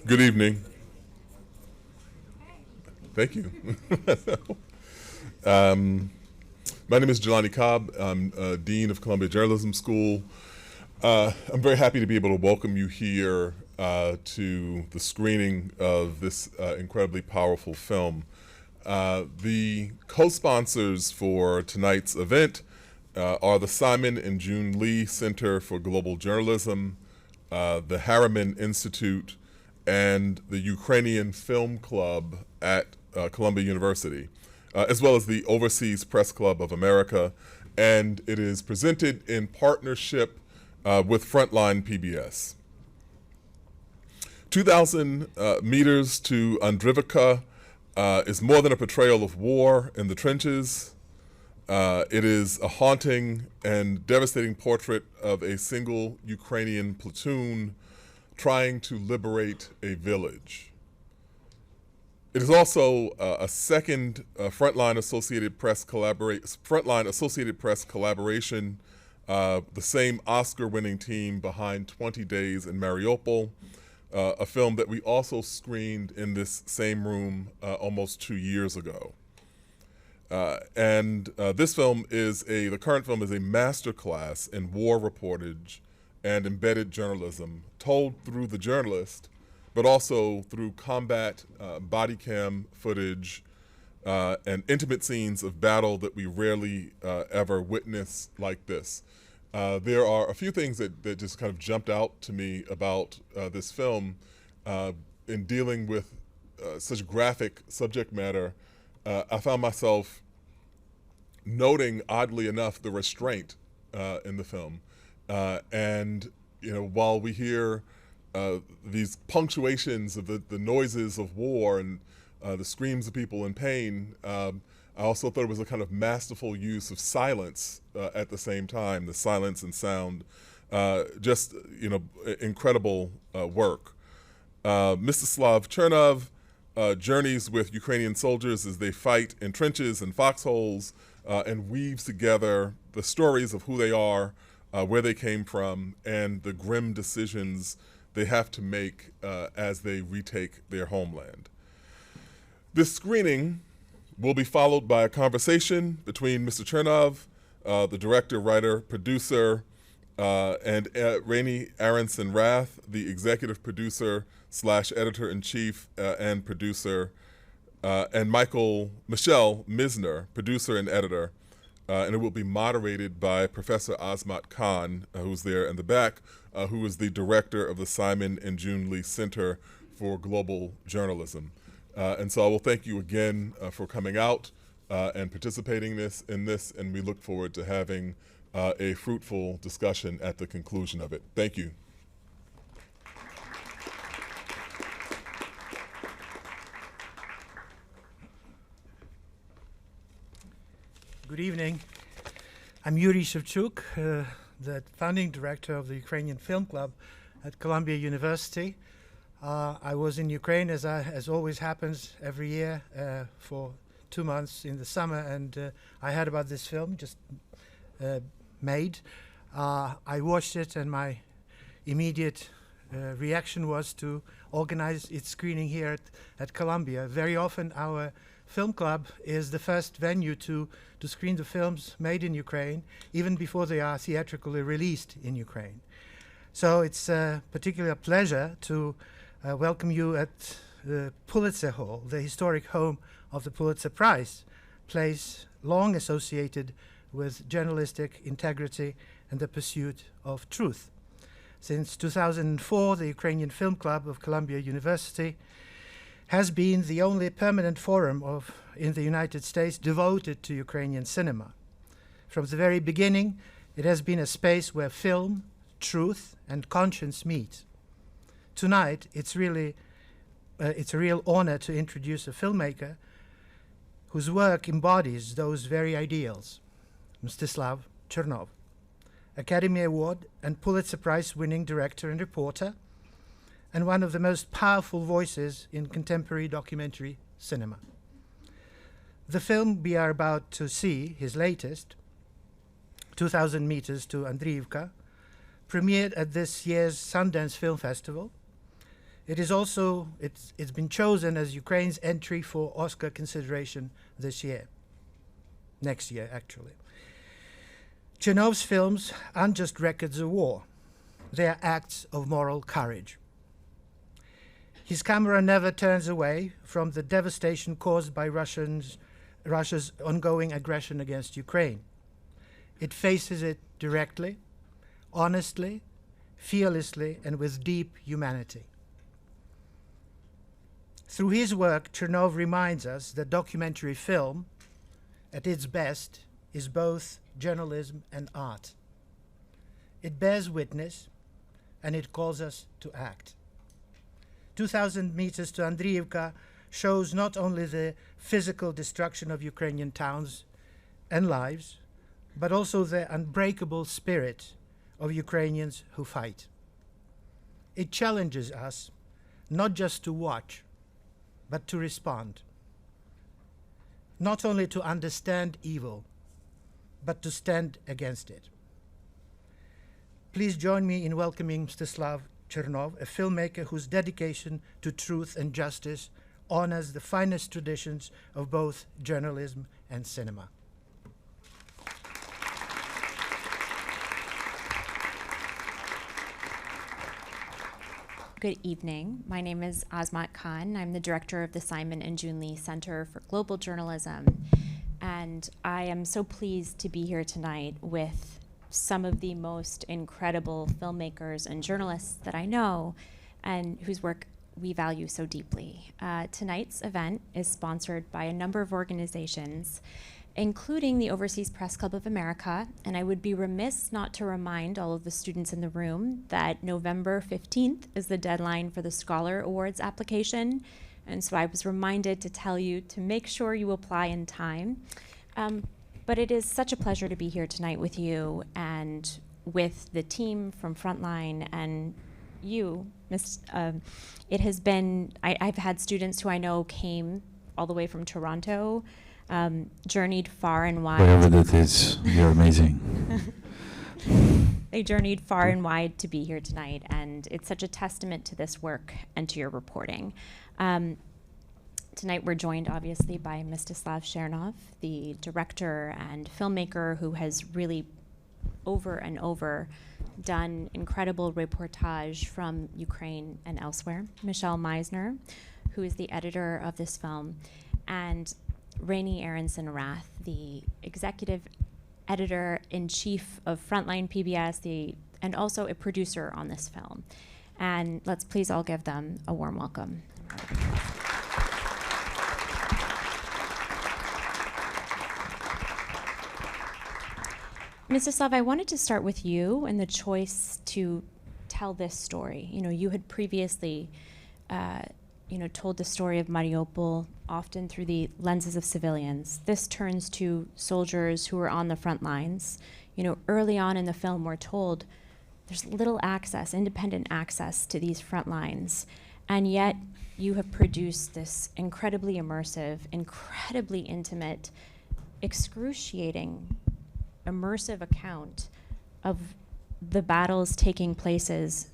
Good evening. Thank you. My name is Jelani Cobb. I'm Dean of Columbia Journalism School. I'm very happy to be able to welcome you here to the screening of this incredibly powerful film. The co-sponsors for tonight's event are the Simon and June Lee Center for Global Journalism, the Harriman Institute, and the Ukrainian Film Club at Columbia University, as well as the Overseas Press Club of America, and it is presented in partnership with Frontline PBS. 2,000 meters to Andriivka is more than a portrayal of war in the trenches. It is a haunting and devastating portrait of a single Ukrainian platoon trying to liberate a village. It is also a second Frontline Associated Press collaboration, the same Oscar-winning team behind 20 Days in Mariupol, a film that we also screened in this same room almost 2 years ago. This film the current film is a masterclass in war reportage and embedded journalism, told through the journalist, but also through combat, body cam footage, and intimate scenes of battle that we rarely ever witness like this. There are a few things that just kind of jumped out to me about this film in dealing with such graphic subject matter. I found myself noting, oddly enough, the restraint in the film. While we hear these punctuations of the noises of war and the screams of people in pain, I also thought it was a kind of masterful use of silence at the same time, the silence and sound. Incredible work. Mstyslav Chernov journeys with Ukrainian soldiers as they fight in trenches and foxholes and weaves together the stories of who they are, where they came from, and the grim decisions they have to make as they retake their homeland. This screening will be followed by a conversation between Mr. Chernov, the director, writer, producer, and Raney Aronson-Rath, the executive producer / editor-in-chief and producer, and Michelle Mizner, producer and editor. And it will be moderated by Professor Azmat Khan, who's there in the back, who is the director of the Simon and June Lee Center for Global Journalism. And so I will thank you again for coming out and participating in this, and we look forward to having a fruitful discussion at the conclusion of it. Thank you. Good evening. I'm Yuri Shevchuk, the founding director of the Ukrainian Film Club at Columbia University. I was in Ukraine, as always happens every year, for 2 months in the summer, and I heard about this film just made. I watched it, and my immediate reaction was to organize its screening here at Columbia. Very often our film club is the first venue to screen the films made in Ukraine, even before they are theatrically released in Ukraine. So it's particularly a pleasure to welcome you at the Pulitzer Hall, the historic home of the Pulitzer Prize, place long associated with journalistic integrity and the pursuit of truth. Since 2004, the Ukrainian Film Club of Columbia University has been the only permanent forum in the United States devoted to Ukrainian cinema. From the very beginning, it has been a space where film, truth, and conscience meet. Tonight, it's a real honor to introduce a filmmaker whose work embodies those very ideals, Mstyslav Chernov, Academy Award and Pulitzer Prize-winning director and reporter, and one of the most powerful voices in contemporary documentary cinema. The film we are about to see, his latest, 2,000 Meters to Andriivka, premiered at this year's Sundance Film Festival. It's been chosen as Ukraine's entry for Oscar consideration this year. Next year, actually. Chernov's films aren't just records of war. They are acts of moral courage. His camera never turns away from the devastation caused by Russia's ongoing aggression against Ukraine. It faces it directly, honestly, fearlessly, and with deep humanity. Through his work, Chernov reminds us that documentary film, at its best, is both journalism and art. It bears witness, and it calls us to act. 2,000 meters to Andriivka shows not only the physical destruction of Ukrainian towns and lives, but also the unbreakable spirit of Ukrainians who fight. It challenges us not just to watch, but to respond. Not only to understand evil, but to stand against it. Please join me in welcoming Mstyslav Chernov, a filmmaker whose dedication to truth and justice honors the finest traditions of both journalism and cinema. Good evening. My name is Azmat Khan. I'm the director of the Simon and June Lee Center for Global Journalism. And I am so pleased to be here tonight with some of the most incredible filmmakers and journalists that I know and whose work we value so deeply. Tonight's event is sponsored by a number of organizations, including the Overseas Press Club of America, and I would be remiss not to remind all of the students in the room that November 15th is the deadline for the Scholar Awards application, and so I was reminded to tell you to make sure you apply in time. But it is such a pleasure to be here tonight with you and with the team from Frontline and you, it has been, I've had students who I know came all the way from Toronto, journeyed far and wide. Whatever that is, you're amazing. They journeyed far and wide to be here tonight, and it's such a testament to this work and to your reporting. Tonight we're joined obviously by Mstyslav Chernov, the director and filmmaker who has really over and over done incredible reportage from Ukraine and elsewhere. Michelle Mizner, who is the editor of this film, and Raney Aronson-Rath, the executive editor-in-chief of Frontline PBS, and also a producer on this film. And let's please all give them a warm welcome. Mstyslav, I wanted to start with you and the choice to tell this story. You know, you had previously told the story of Mariupol often through the lenses of civilians. This turns to soldiers who are on the front lines. You know, early on in the film, we're told there's little access, independent access to these front lines. And yet you have produced this incredibly immersive, incredibly intimate, excruciating, immersive account of the battles taking places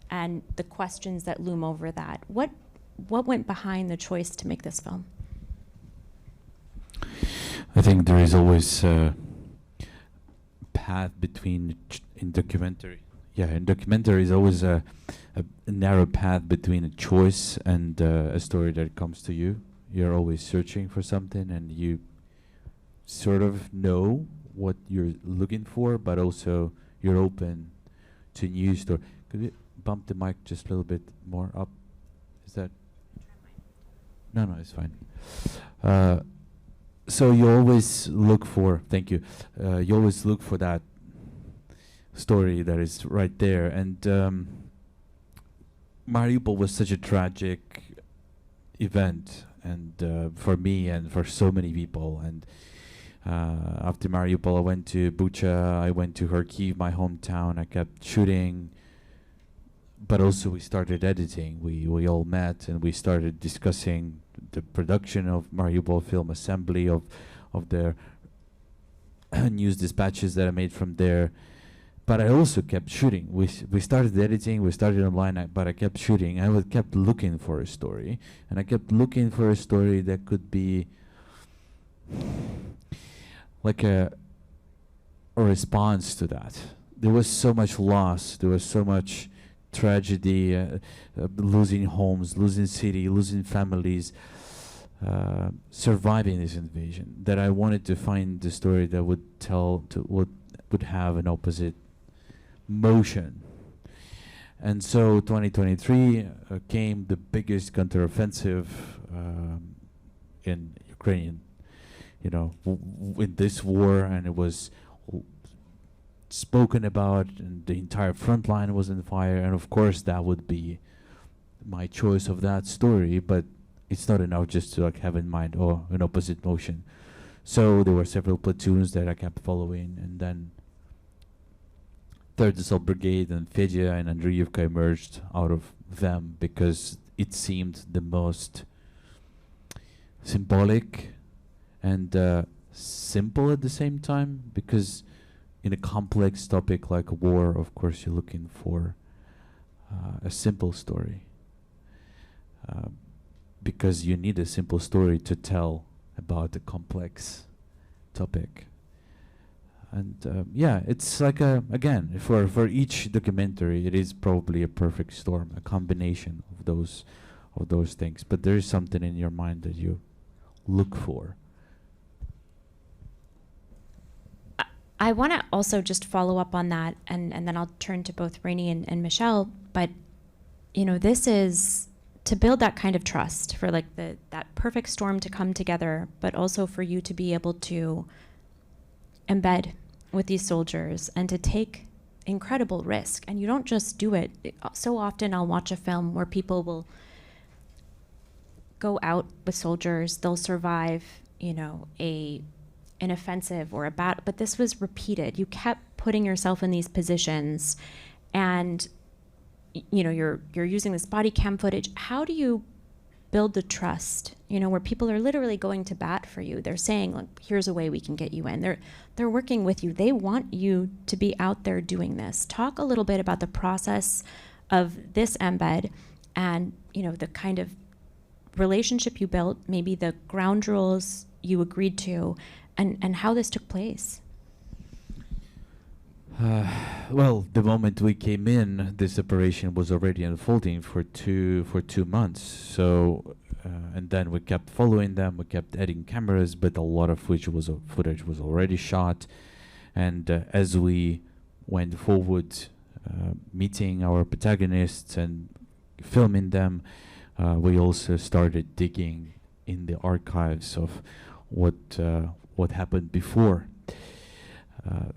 and the questions that loom over that. What went behind the choice to make this film? I think there is always a path between in documentary. Yeah, in documentary is always a narrow path between a choice and a story that comes to you. You're always searching for something, and you sort of know what you're looking for, but also you're open to new story. Could you bump the mic just a little bit more up? Is that? No, it's fine. So you always look for, thank you, you always look for that story that is right there. And Mariupol was such a tragic event, and for me and for so many people. And after Mariupol, I went to Bucha, I went to Kharkiv, my hometown. I kept shooting, but also we started editing. We all met and we started discussing the production of Mariupol Film Assembly, of their news dispatches that I made from there. but I also kept shooting. We started editing, we started online, but I kept shooting. I kept looking for a story, and I kept looking for a story that could be like a response to that. There was so much loss, there was so much tragedy, losing homes, losing city, losing families, surviving this invasion, that I wanted to find the story that would tell, would have an opposite motion. And so 2023 came the biggest counteroffensive in Ukrainian, in this war, and it was spoken about, and the entire front line was on fire, and of course that would be my choice of that story, but it's not enough just to have in mind an opposite motion. So there were several platoons that I kept following, and then 3rd Assault Brigade and Fedya and Andriivka emerged out of them because it seemed the most symbolic and simple at the same time, because in a complex topic like war, of course, you're looking for a simple story, because you need a simple story to tell about a complex topic. And yeah, it's like again, for each documentary, it is probably a perfect storm, a combination of those things. But there is something in your mind that you look for. I want to also just follow up on that, and then I'll turn to both Raney and Michelle. But this is to build that kind of trust, for like that perfect storm to come together, but also for you to be able to embed with these soldiers and to take incredible risk. And you don't just do it. So often I'll watch a film where people will go out with soldiers, they'll survive, an offensive or a battle, but this was repeated. You kept putting yourself in these positions, and you're using this body cam footage. How do you build the trust, where people are literally going to bat for you? They're saying, look, here's a way we can get you in. They're working with you. They want you to be out there doing this. Talk a little bit about the process of this embed, and the kind of relationship you built, maybe the ground rules you agreed to, and how this took place. Well, the moment we came in, this operation was already unfolding for two months. So, and then we kept following them. We kept adding cameras, but a lot of footage was already shot. And as we went forward, meeting our protagonists and filming them, we also started digging in the archives of what happened before.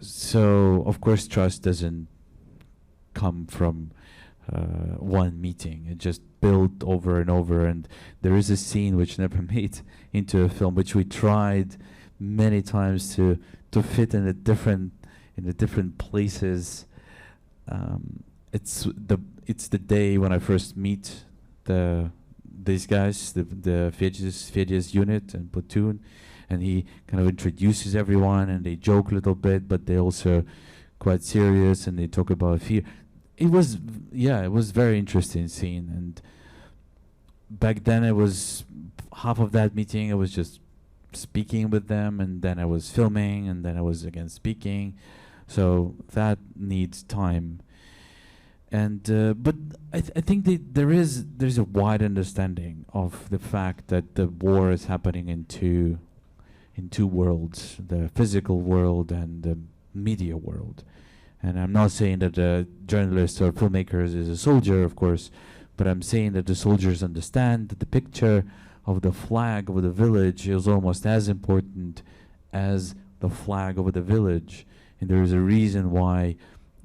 So, of course, trust doesn't come from one meeting. It just built over and over. And there is a scene which never made into a film, which we tried many times to fit in the different places. It's the day when I first meet these guys, the Fedya's unit and platoon. And he kind of introduces everyone, and they joke a little bit, but they also quite serious, and they talk about fear. It was very interesting scene. And back then, it was half of that meeting. I was just speaking with them, and then I was filming, and then I was again speaking. So that needs time. And but I think there's a wide understanding of the fact that the war is happening in two worlds, the physical world and the media world. And I'm not saying that a journalist or filmmakers is a soldier, of course, but I'm saying that the soldiers understand that the picture of the flag of the village is almost as important as the flag of the village. And there is a reason why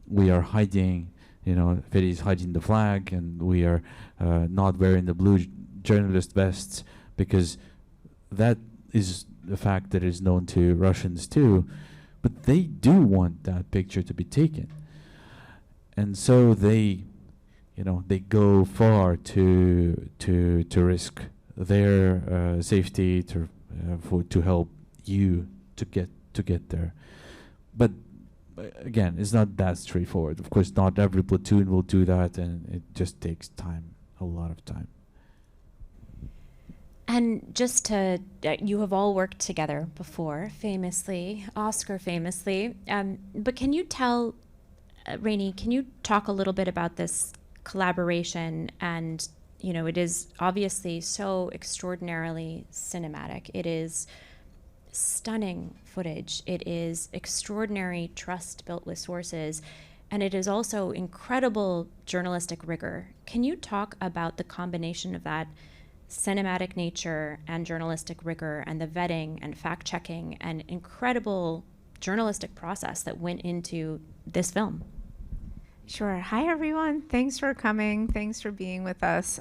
we are hiding, Fedya is hiding the flag, and we are not wearing the blue journalist vests, because that is the fact that is known to Russians too, but they do want that picture to be taken, and so they go far to risk their safety to help you to get there. But again, it's not that straightforward. Of course, not every platoon will do that, and it just takes time, a lot of time. And just to, you have all worked together before, famously, Oscar famously, but can you tell, Raney, can you talk a little bit about this collaboration? And, you know, it is obviously so extraordinarily cinematic. It is stunning footage. It is extraordinary trust built with sources. And it is also incredible journalistic rigor. Can you talk about the combination of that cinematic nature and journalistic rigor and the vetting and fact-checking and incredible journalistic process that went into this film? Sure. Hi, everyone. Thanks for coming. Thanks for being with us.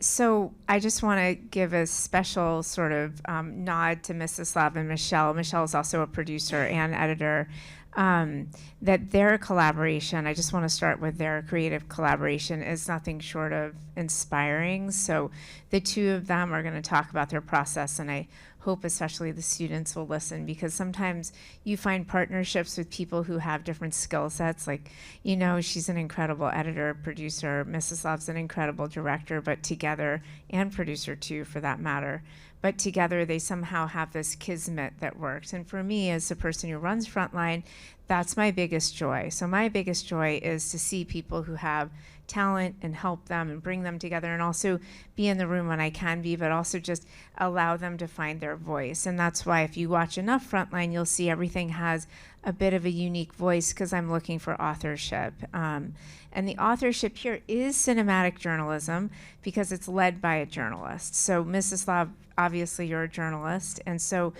So I just want to give a special sort of nod to Mstyslav and Michelle. Michelle is also a producer and editor. That their collaboration, I just want to start with their creative collaboration, is nothing short of inspiring. So the two of them are going to talk about their process, and I hope especially the students will listen, because sometimes you find partnerships with people who have different skill sets. Like, you know, she's an incredible editor, producer, Mstislav's an incredible director, but together, and producer too, for that matter, but together they somehow have this kismet that works. And for me, as a person who runs Frontline, that's my biggest joy. So my biggest joy is to see people who have talent and help them and bring them together, and also be in the room when I can be, but also just allow them to find their voice. And that's why if you watch enough Frontline, you'll see everything has a bit of a unique voice, because I'm looking for authorship. And the authorship here is cinematic journalism, because it's led by a journalist. So Mstyslav, obviously you're a journalist, and so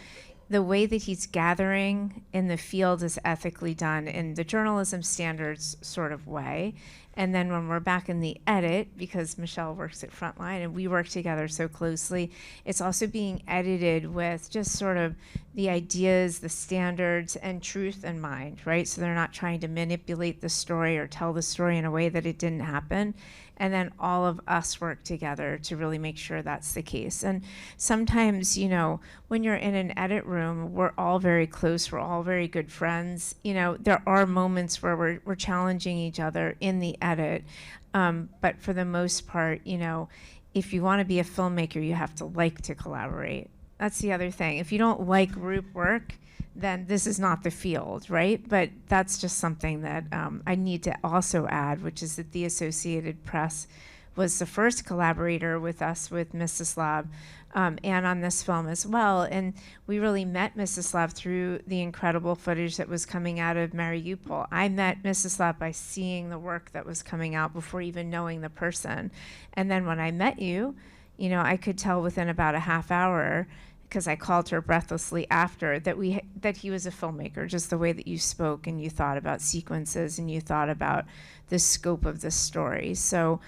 the way that he's gathering in the field is ethically done in the journalism standards sort of way. And then when we're back in the edit, because Michelle works at Frontline and we work together so closely, it's also being edited with just sort of the ideas, the standards, and truth in mind, right? So they're not trying to manipulate the story or tell the story in a way that it didn't happen. And then all of us work together to really make sure that's the case. And sometimes, you know, when you're in an edit room, we're all very close, we're all very good friends. You know, there are moments where we're challenging each other in the edit. But for the most part, you know, if you want to be a filmmaker, you have to like to collaborate. That's the other thing. If you don't like group work, then this is not the field, right? But that's just something that I need to also add, which is that the Associated Press was the first collaborator with us, with Mstyslav, and on this film as well. And we really met Mstyslav through the incredible footage that was coming out of Mariupol. I met Mstyslav by seeing the work that was coming out before even knowing the person. And then when I met you, you know, I could tell within about a half hour, because I called her breathlessly after, that he was a filmmaker, just the way that you spoke and you thought about sequences and you thought about the scope of the story. So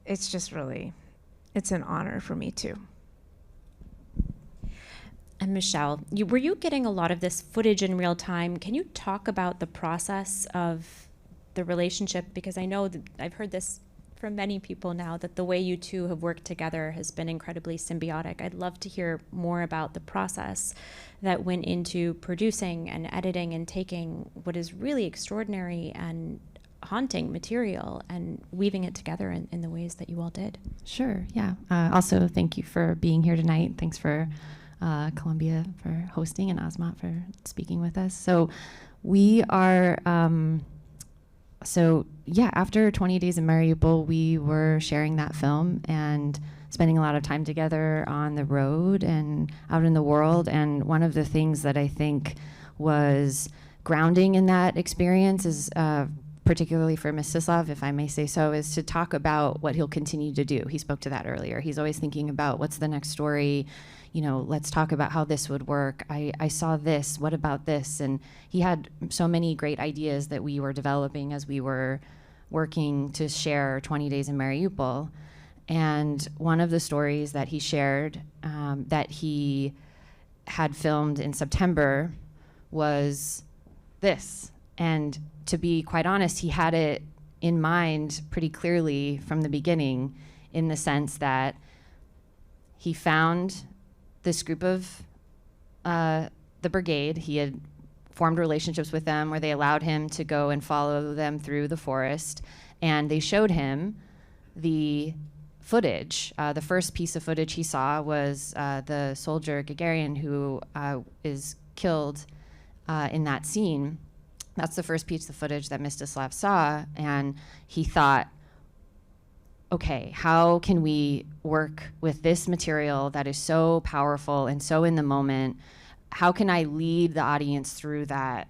it's just really, it's an honor for me too. And Michelle, were you getting a lot of this footage in real time? Can you talk about the process of the relationship? Because I know that I've heard this from many people now, that the way you two have worked together has been incredibly symbiotic. I'd love to hear more about the process that went into producing and editing and taking what is really extraordinary and haunting material and weaving it together in the ways that you all did. Sure, yeah. Also, thank you for being here tonight. Thanks for Columbia for hosting and Azmat for speaking with us. So we are, after 20 days in Mariupol, we were sharing that film and spending a lot of time together on the road and out in the world. And one of the things that I think was grounding in that experience is, particularly for Mstyslav, if I may say so, is to talk about what he'll continue to do. He spoke to that earlier. He's always thinking about what's the next story. You know, let's talk about how this would work. I saw this, what about this? And he had so many great ideas that we were developing as we were working to share 20 Days in Mariupol. And one of the stories that he shared that he had filmed in September was this. And to be quite honest, he had it in mind pretty clearly from the beginning, in the sense that he found this group of the brigade. He had formed relationships with them where they allowed him to go and follow them through the forest. And they showed him the footage. The first piece of footage he saw was the soldier Gagarin who is killed in that scene. That's the first piece of footage that Mstyslav saw, and he thought, okay, how can we work with this material that is so powerful and so in the moment? How can I lead the audience through that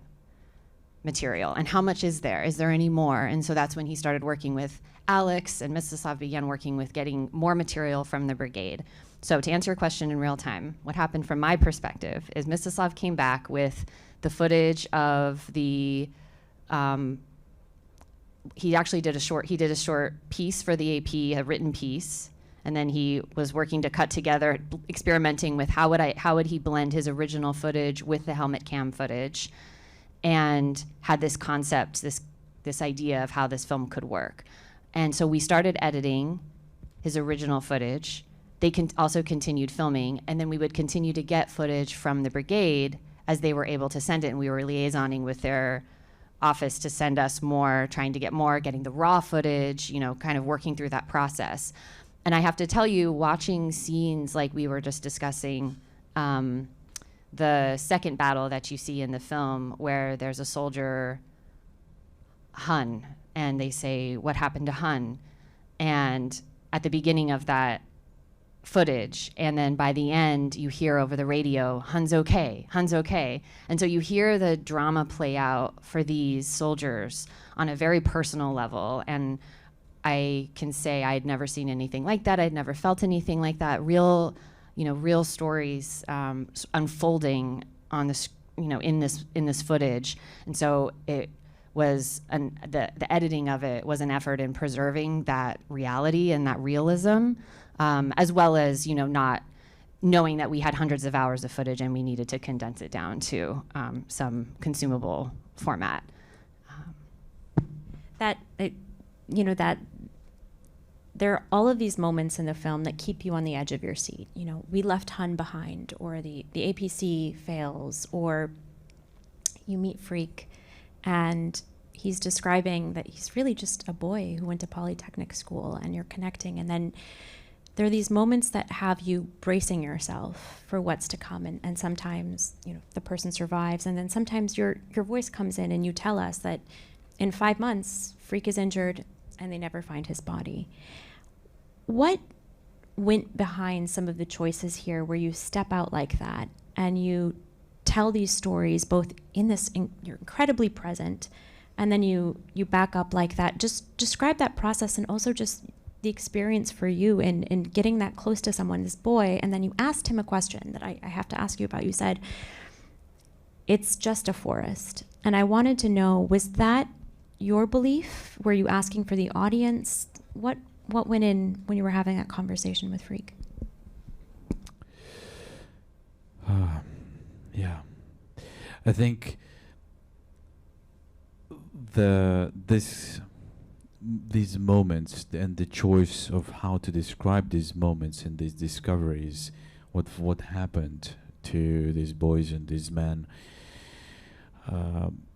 material? And how much is there? Is there any more? And so that's when he started working with Alex, and Mstyslav began working with getting more material from the brigade. So to answer your question in real time, what happened from my perspective is Mstyslav came back with the footage of the, he actually did a short piece for the AP, a written piece, and then he was working to cut together, experimenting with how would he blend his original footage with the helmet cam footage, and had this concept, this idea of how this film could work. And so we started editing his original footage. They also continued filming, and then we would continue to get footage from the brigade as they were able to send it, and we were liaisoning with their office to send us more, trying to get more, getting the raw footage, kind of working through that process. And I have to tell you, watching scenes like we were just discussing, the second battle that you see in the film where there's a soldier, Hun, and they say, what happened to Hun? And at the beginning of that footage, and then by the end you hear over the radio, Hun's okay, Hun's okay. And so you hear the drama play out for these soldiers on a very personal level, and I can say I'd never seen anything like that. I'd never felt anything like that. Real stories unfolding on this, in this footage. And so it was the editing of it was an effort in preserving that reality and that realism, as well as not knowing that we had hundreds of hours of footage and we needed to condense it down to some consumable format. There are all of these moments in the film that keep you on the edge of your seat. We left Hun behind, or the APC fails, or you meet Freak, and he's describing that he's really just a boy who went to Polytechnic school, and you're connecting. And then there are these moments that have you bracing yourself for what's to come, and sometimes the person survives, and then sometimes your voice comes in and you tell us that in 5 months Freak is injured and they never find his body. What went behind some of the choices here where you step out like that and you tell these stories both in this, you're incredibly present, and then you back up like that? Just describe that process, and also just the experience for you in getting that close to someone, this boy, and then you asked him a question that I have to ask you about. You said, it's just a forest. And I wanted to know, was that your belief? Were you asking for the audience? What went in when you were having that conversation with Freak? Yeah, I think these moments and the choice of how to describe these moments and these discoveries, what happened to these boys and these men,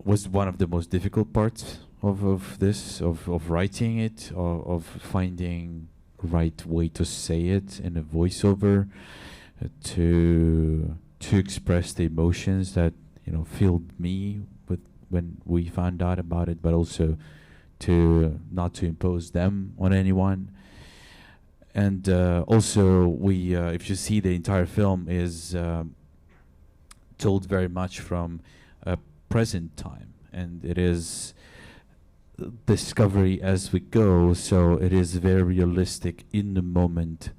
was one of the most difficult parts of this, of writing it, of finding right way to say it in a voiceover, to express the emotions that filled me with when we found out about it, but also to not to impose them on anyone. And also we if you see, the entire film is told very much from a present time, and it is discovery as we go, so it is very realistic in the moment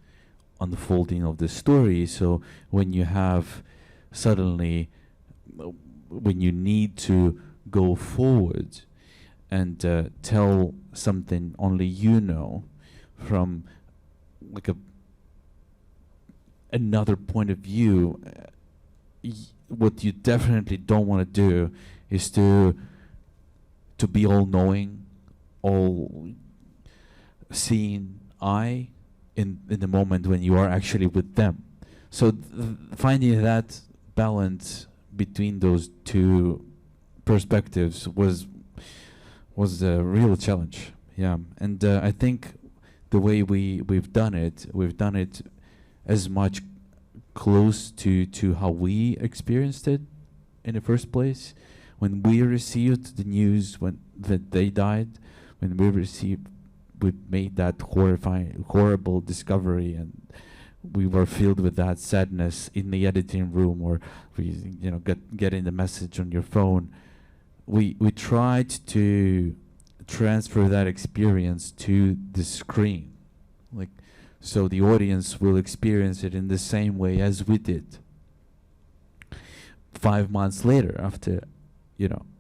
unfolding of the story. So when you have suddenly, when you need to go forward and tell something only from like another point of view, what you definitely don't want to do is to be all-knowing, all-seeing eye in the moment when you are actually with them. So finding that balance between those two perspectives was a real challenge. Yeah, and I think the way we've done it as much close to how we experienced it in the first place. When we received the news that they died, we made that horrible discovery, and we were filled with that sadness in the editing room, or getting the message on your phone. We tried to transfer that experience to the screen, so the audience will experience it in the same way as we did 5 months later after,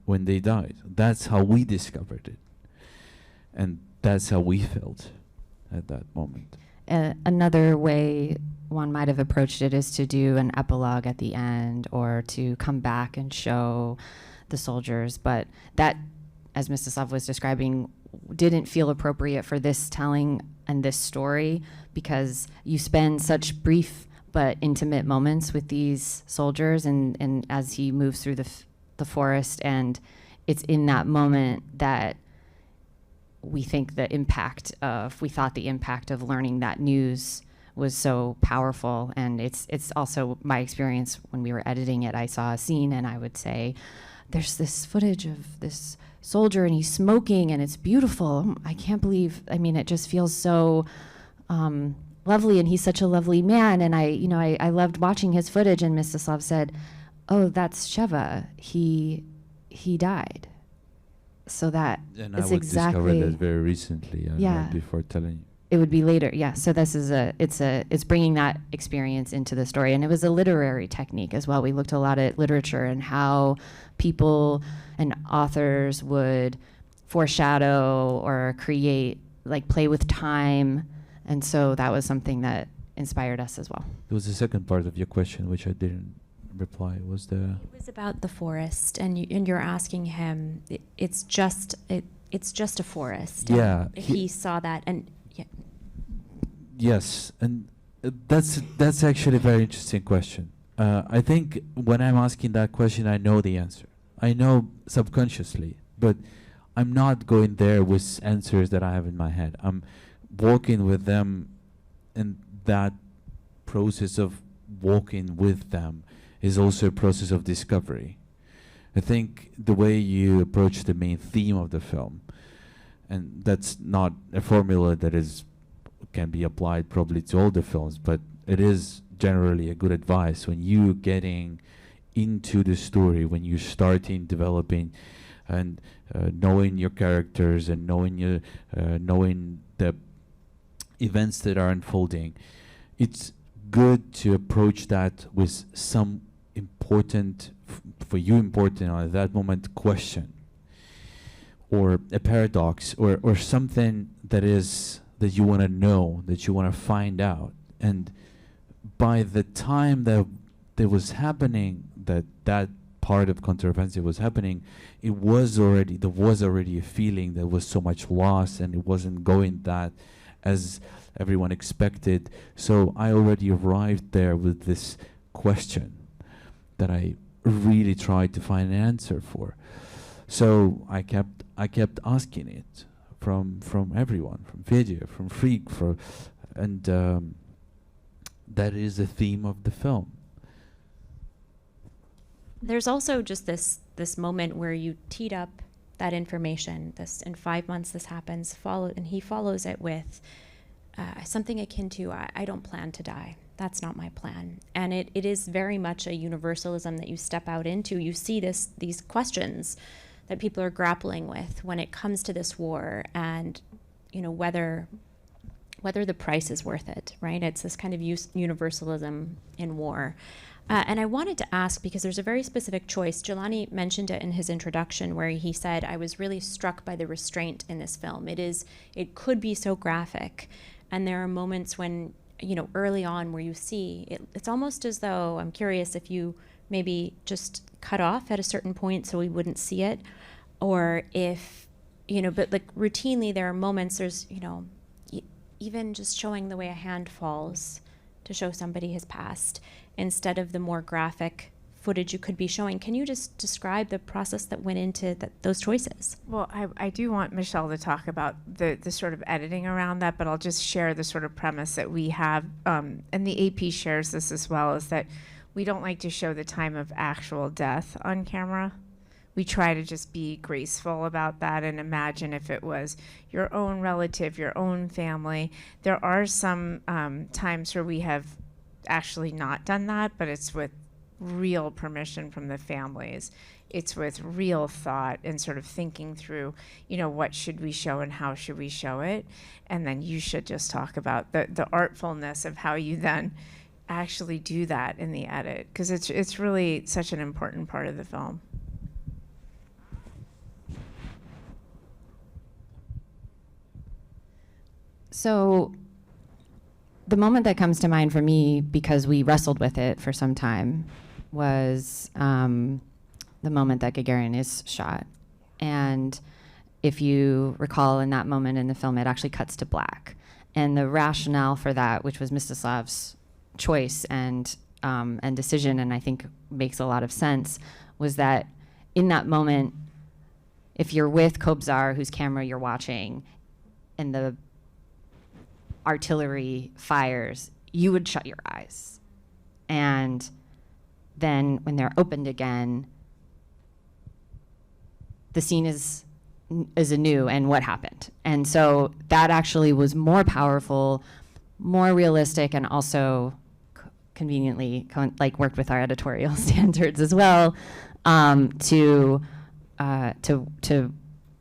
when they died. That's how we discovered it, and that's how we felt at that moment. Another way one might have approached it is to do an epilogue at the end, or to come back and show the soldiers, but that, as Mstyslav was describing, didn't feel appropriate for this telling and this story, because you spend such brief but intimate moments with these soldiers, and as he moves through the forest, and it's in that moment that we thought the impact of learning that news was so powerful. And it's also my experience when we were editing it. I saw a scene and I would say, there's this footage of this soldier and he's smoking and it's beautiful. I can't believe, it just feels so lovely, and he's such a lovely man. And I loved watching his footage, and Mstyslav said, oh, that's Sheva. He died. So that and is I would exactly discover that very recently. Yeah. Before telling you. It would be later, yeah. So this is it's bringing that experience into the story, and it was a literary technique as well. We looked a lot at literature and how people and authors would foreshadow or create, play with time, and so that was something that inspired us as well. There was the second part of your question which I didn't reply. It was about the forest, and you're asking him. It's just a forest. Yeah. If he saw that, and yeah. Yes, and that's actually a very interesting question. I think when I'm asking that question, I know the answer. I know subconsciously, but I'm not going there with answers that I have in my head. I'm walking with them, and that process of walking with them is also a process of discovery. I think the way you approach the main theme of the film, and that's not a formula that can be applied probably to all the films, but it is generally a good advice when you getting into the story, when you starting developing and knowing your characters and knowing the events that are unfolding. It's good to approach that with some important, for you important at that moment, question or a paradox or something that you want to know, that you want to find out. And by the time that was happening, that part of counteroffensive was happening, there was already a feeling there was so much loss, and it wasn't going that as everyone expected. So I already arrived there with this question that I really tried to find an answer for. So I kept asking it from everyone, from Fedya, from Freak, and that is the theme of the film. There's also just this moment where you teed up that information. This, in 5 months this happens, and he follows it with something akin to, I don't plan to die. That's not my plan. And it is very much a universalism that you step out into. You see these questions that people are grappling with when it comes to this war, and whether the price is worth it, right? It's this kind of universalism in war. And I wanted to ask, because there's a very specific choice. Jelani mentioned it in his introduction, where he said, I was really struck by the restraint in this film. It could be so graphic. And there are moments when, early on, where you see, it's almost as though, I'm curious if you maybe just cut off at a certain point so we wouldn't see it, or if, but routinely there are moments, there's, even just showing the way a hand falls to show somebody has passed, instead of the more graphic footage you could be showing. Can you just describe the process that went into those choices? Well, I do want Michelle to talk about the sort of editing around that, but I'll just share the sort of premise that we have, and the AP shares this as well, is that we don't like to show the time of actual death on camera. We try to just be graceful about that and imagine if it was your own relative, your own family. There are some times where we have actually not done that, but it's with real permission from the families. It's with real thought and sort of thinking through, you know, what should we show and how should we show it? And then you should just talk about the artfulness of how you then actually do that in the edit, because it's really such an important part of the film. So the moment that comes to mind for me, because we wrestled with it for some time, was the moment that Gagarin is shot. And if you recall, in that moment in the film, it actually cuts to black. And the rationale for that, which was Mstislav's choice and decision, and I think makes a lot of sense, was that in that moment, if you're with Kobzar, whose camera you're watching, and the artillery fires, you would shut your eyes. And then when they're opened again, the scene is anew and what happened. And so that actually was more powerful, more realistic, and also conveniently worked with our editorial standards as well, to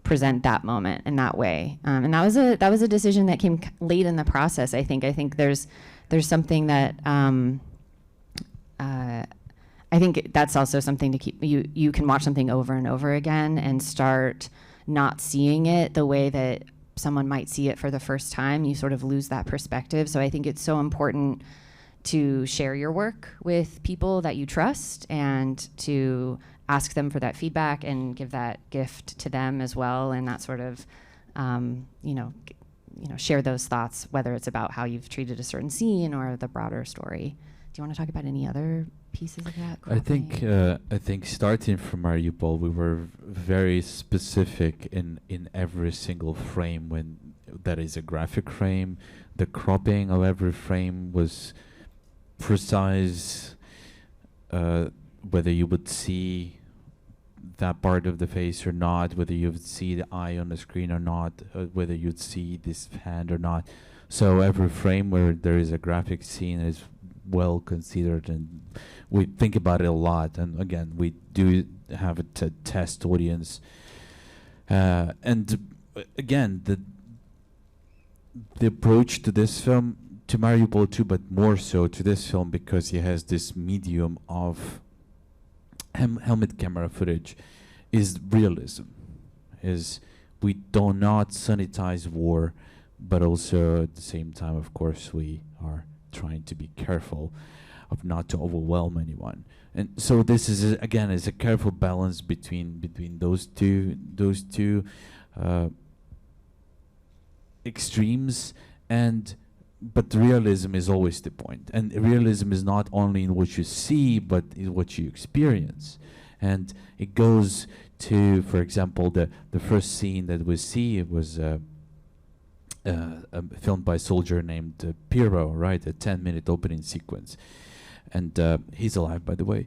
present that moment in that way. And that was a decision that came late in the process. I think there's something that I think that's also something to keep. You can watch something over and over again and start not seeing it the way that someone might see it for the first time. You sort of lose that perspective. So I think it's so important to share your work with people that you trust and to ask them for that feedback and give that gift to them as well, and that sort of, share those thoughts, whether it's about how you've treated a certain scene or the broader story. Do you want to talk about any other pieces of that? I think starting from Mariupol, we were very specific in every single frame. When that is a graphic frame, the cropping of every frame was precise. Whether you would see that part of the face or not, whether you would see the eye on the screen or not, whether you'd see this hand or not. So every frame where there is a graphic scene is well considered, and we think about it a lot. And again, we do have a test audience. And again, the approach to this film, to Mariupol too, but more so to this film, because he has this medium of helmet camera footage, is realism. Is we do not sanitize war, but also at the same time, of course, we are trying to be careful of not to overwhelm anyone. And so this is again is a careful balance between those two extremes. But realism is always the point. And realism is not only in what you see, but in what you experience. And it goes to, for example, the first scene that we see was filmed by a soldier named Pirro, right? A 10-minute opening sequence. And he's alive, by the way.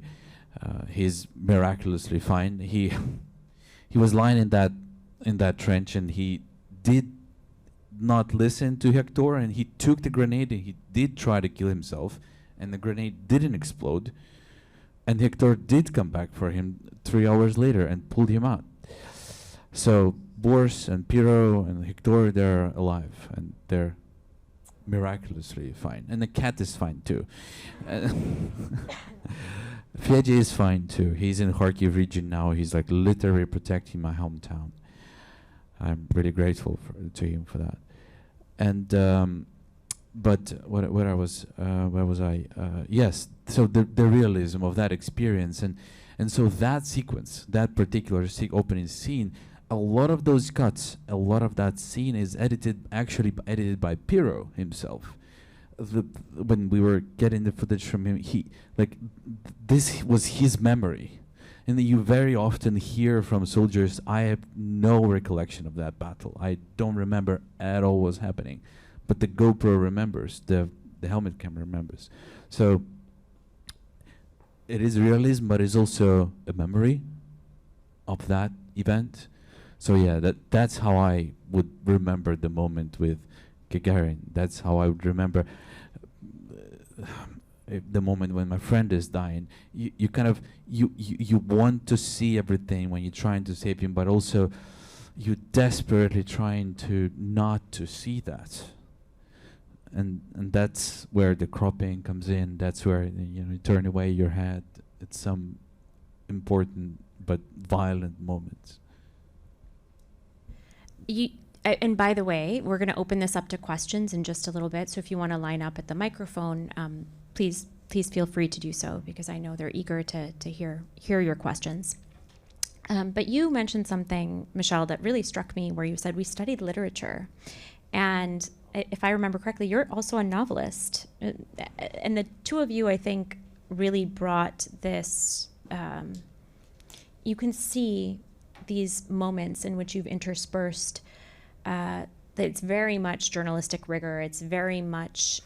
He's miraculously fine. He was lying in that trench, and he did not listen to Hector, and he took the grenade, and he did try to kill himself, and the grenade didn't explode, and Hector did come back for him 3 hours later and pulled him out. So Boris and Pirro and Hector, they're alive, and they're miraculously fine, and the cat is fine too. Fedya is fine too. He's in Kharkiv region now. He's like literally protecting my hometown. I'm really grateful to him for that. And but where was I? Yes. So the realism of that experience, and so that sequence, that particular opening scene, a lot of those cuts, a lot of that scene is edited by Pirro himself. when we were getting the footage from him, this was his memory. And you very often hear from soldiers, I have no recollection of that battle. I don't remember at all what's happening. But the GoPro remembers, the helmet camera remembers. So it is realism, but it's also a memory of that event. So yeah, that's how I would remember the moment with Gagarin. That's how I would remember the moment when my friend is dying. You kind of you want to see everything when you're trying to save him, but also you're desperately trying to not to see that. And that's where the cropping comes in. That's where you turn away your head at some important but violent moments. And by the way, we're going to open this up to questions in just a little bit. So if you want to line up at the microphone, please feel free to do so, because I know they're eager to hear your questions. But you mentioned something, Michelle, that really struck me, where you said we studied literature. And if I remember correctly, you're also a novelist. And the two of you, I think, really brought this, you can see these moments in which you've interspersed that it's very much journalistic rigor. It's very much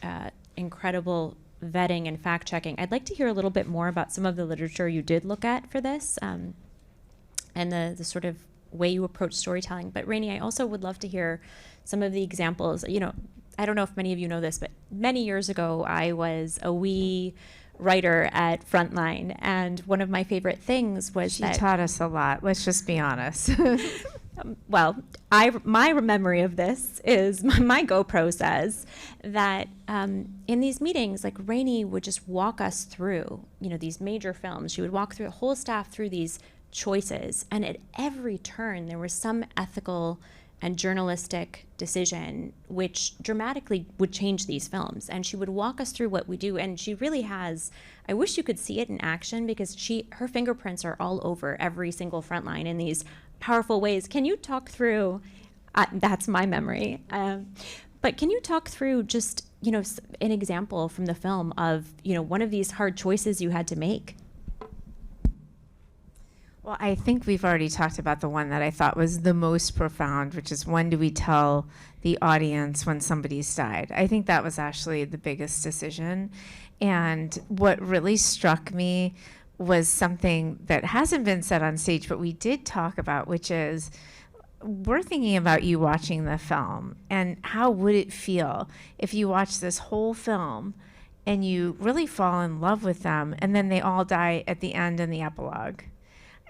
incredible vetting and fact-checking. I'd like to hear a little bit more about some of the literature you did look at for this, and the sort of way you approach storytelling. But Raney, I also would love to hear some of the examples. I don't know if many of you know this, but many years ago, I was a wee writer at Frontline, and one of my favorite things was She taught us a lot, let's just be honest. Well, my memory of this is my GoPro says that in these meetings, like Raney would just walk us through, these major films. She would walk through the whole staff through these choices, and at every turn there was some ethical and journalistic decision which dramatically would change these films. And she would walk us through what we do, and she really has, I wish you could see it in action, because her fingerprints are all over every single Frontline in these powerful ways. Can you talk through, that's my memory, but can you talk through just, an example from the film of, one of these hard choices you had to make? Well, I think we've already talked about the one that I thought was the most profound, which is, when do we tell the audience when somebody's died? I think that was actually the biggest decision. And what really struck me was something that hasn't been said on stage, but we did talk about, which is, we're thinking about you watching the film, and how would it feel if you watch this whole film and you really fall in love with them, and then they all die at the end in the epilogue.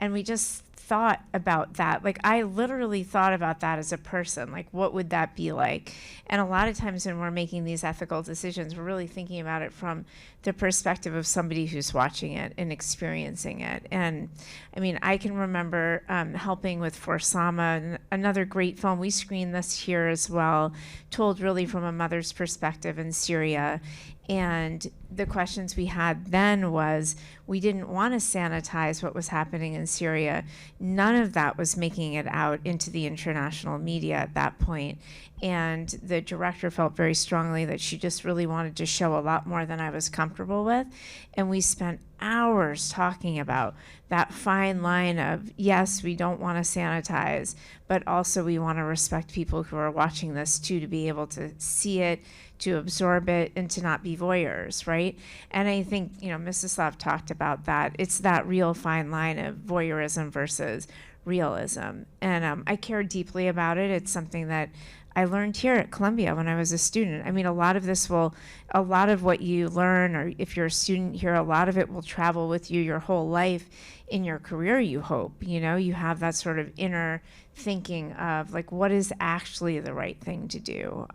And we just thought about that. Like, I literally thought about that as a person. Like, what would that be like? And a lot of times when we're making these ethical decisions, we're really thinking about it from the perspective of somebody who's watching it and experiencing it. And I mean, I can remember helping with For Sama, another great film. We screened this here as well, told really from a mother's perspective in Syria. And the questions we had then was, we didn't want to sanitize what was happening in Syria. None of that was making it out into the international media at that point. And the director felt very strongly that she just really wanted to show a lot more than I was comfortable with. And we spent hours talking about that fine line of, yes, we don't want to sanitize, but also we want to respect people who are watching this too, to be able to see it, to absorb it, and to not be voyeurs, right? And I think, Mstyslav talked about that. It's that real fine line of voyeurism versus realism. And I care deeply about it. It's something that I learned here at Columbia when I was a student. I mean, a lot of what you learn, or if you're a student here, a lot of it will travel with you your whole life in your career, you hope. You have that sort of inner thinking of, like, what is actually the right thing to do.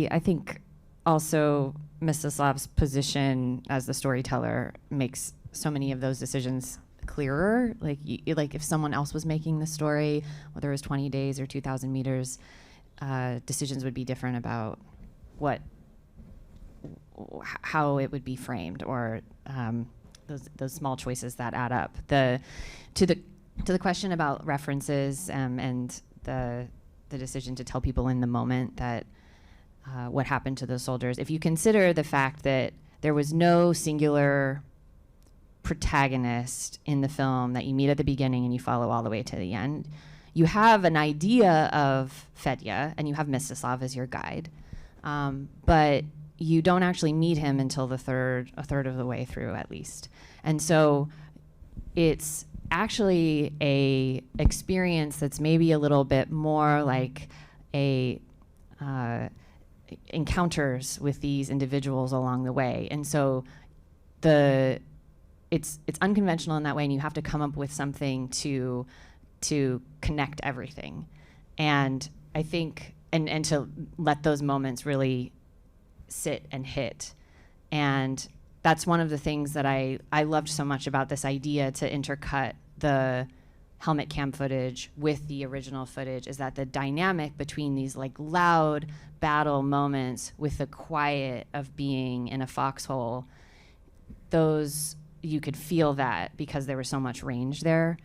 I think also Mstislav's position as the storyteller makes so many of those decisions clearer. Like if someone else was making the story, whether it was 20 days or 2,000 meters, decisions would be different about how it would be framed, or those small choices that add up. To the question about references and the the decision to tell people in the moment that what happened to those soldiers. If you consider the fact that there was no singular protagonist in the film that you meet at the beginning and you follow all the way to the end, you have an idea of Fedya and you have Mstyslav as your guide, but you don't actually meet him until a third of the way through at least. And so it's actually a experience that's maybe a little bit more like a encounters with these individuals along the way. And so it's unconventional in that way, and you have to come up with something to connect everything. And I think and to let those moments really sit and hit. And that's one of the things that I loved so much about this idea to intercut the helmet cam footage with the original footage, is that the dynamic between these like loud battle moments with the quiet of being in a foxhole, those, you could feel that because there was so much range there.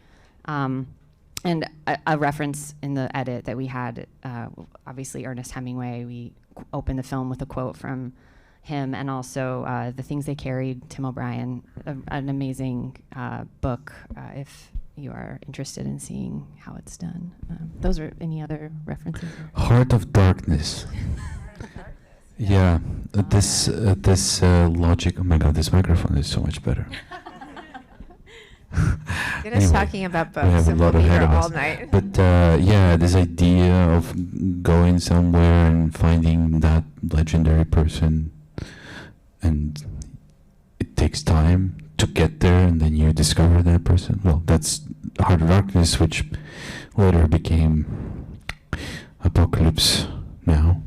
And a reference in the edit that we had, obviously Ernest Hemingway, we opened the film with a quote from him, and also The Things They Carried, Tim O'Brien, an amazing book if you are interested in seeing how it's done. Those are any other references? Heart of Darkness. Yeah, this logic. Oh my God, this microphone is so much better. Get us talking about we books have a and lot we'll be ahead here of all us. night. But yeah, this idea of going somewhere and finding that legendary person, and it takes time to get there, and then you discover that person. Well, that's Heart of Darkness, which later became Apocalypse Now.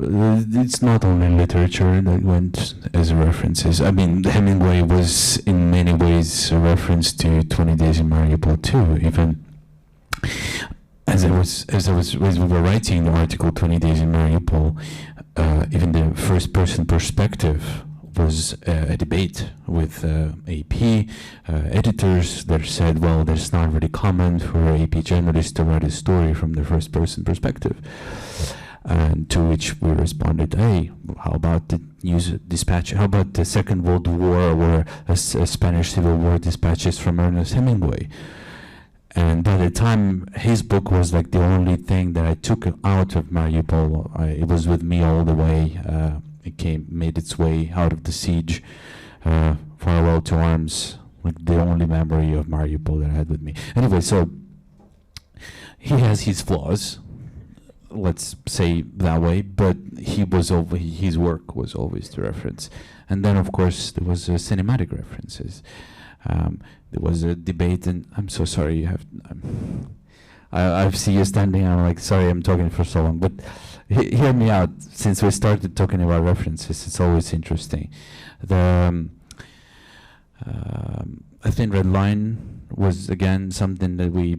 It's not only literature that went as references. I mean, Hemingway was in many ways a reference to 20 Days in Mariupol too. Even as we were writing the article 20 Days in Mariupol, even the first-person perspective was a debate with AP editors that said, well, that's not really common for AP journalists to write a story from the first-person perspective. And to which we responded, hey, how about the news dispatch? How about the Second World War or a Spanish Civil War dispatches from Ernest Hemingway? And by the time his book was like the only thing that I took out of Mariupol, it was with me all the way. It made its way out of the siege, farewell to arms, like the only memory of Mariupol that I had with me. Anyway, so he has his flaws, let's say that way, but his work was always the reference. And then, of course, there was cinematic references. There was a debate, and I'm so sorry you have. I see you standing, and I'm like, sorry, I'm talking for so long, but hear me out. Since we started talking about references, it's always interesting. The A Thin Red Line was again something that we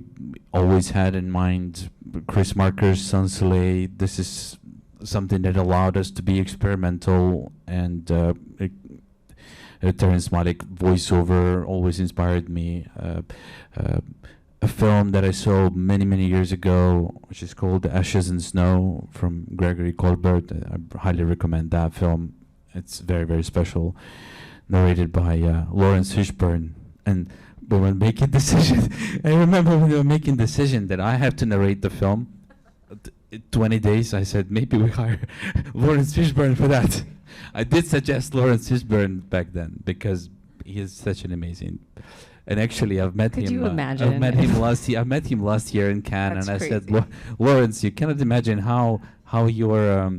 always had in mind. Chris Marker's Sans Soleil. This is something that allowed us to be experimental, and Terrence Malick voiceover always inspired me. A film that I saw many years ago, which is called Ashes and Snow, from Gregory Colbert. I highly recommend that film. It's very special. Narrated by Lawrence Fishburne. And when making decision, I remember when they were making decision that I have to narrate the film. 20 days, I said maybe we hire Lawrence Fishburne for that. I did suggest Lawrence Fishburne back then because he is such an amazing. And actually, I've met him. Could you imagine? I've met him last year. I met him last year in Cannes, That's and I crazy. said, Lawrence, you cannot imagine how your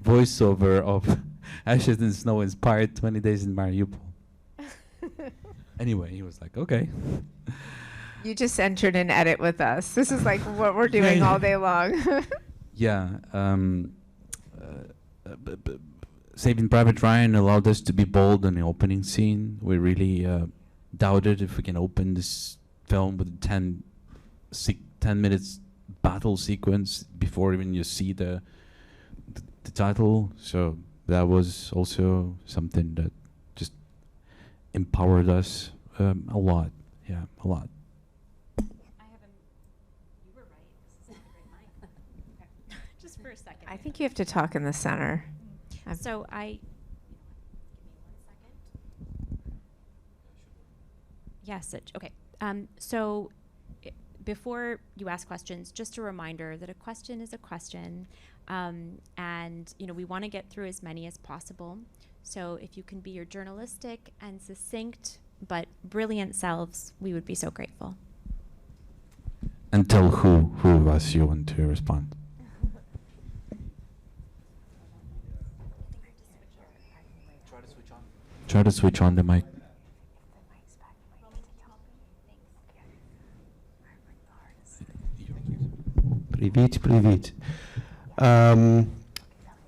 voiceover of Ashes and Snow inspired 20 Days in Mariupol. Anyway, he was like, okay. You just entered an edit with us. This is like what we're doing all day long. Yeah. Saving Private Ryan allowed us to be bold in the opening scene. We really doubted if we can open this film with a 10 minutes battle sequence before even you see the title. So that was also something that just empowered us a lot. Yeah, a lot. You were right. I think you have to talk in the center. So Yes, okay. So before you ask questions, just a reminder that a question is a question, and we want to get through as many as possible. So if you can be your journalistic and succinct but brilliant selves, we would be so grateful. And tell who of us you want to respond. Try to switch on the mic. Привет. I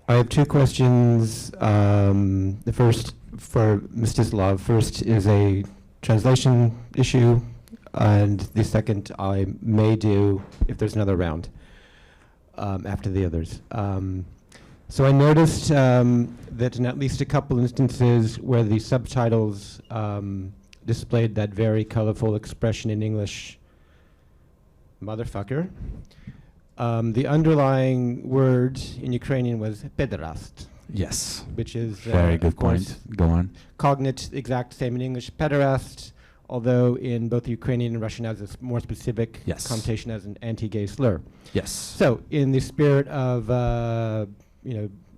have two questions. The first for Mstyslav. First is a translation issue, and the second I may do if there's another round after the others. So I noticed that in at least a couple instances where the subtitles displayed that very colorful expression in English, motherfucker, the underlying word in Ukrainian was pederast. Yes. Which is very good of course, point. Go on. Cognate, exact same in English, pederast, although in both Ukrainian and Russian has a more specific connotation as an anti-gay slur. Yes. So, in the spirit of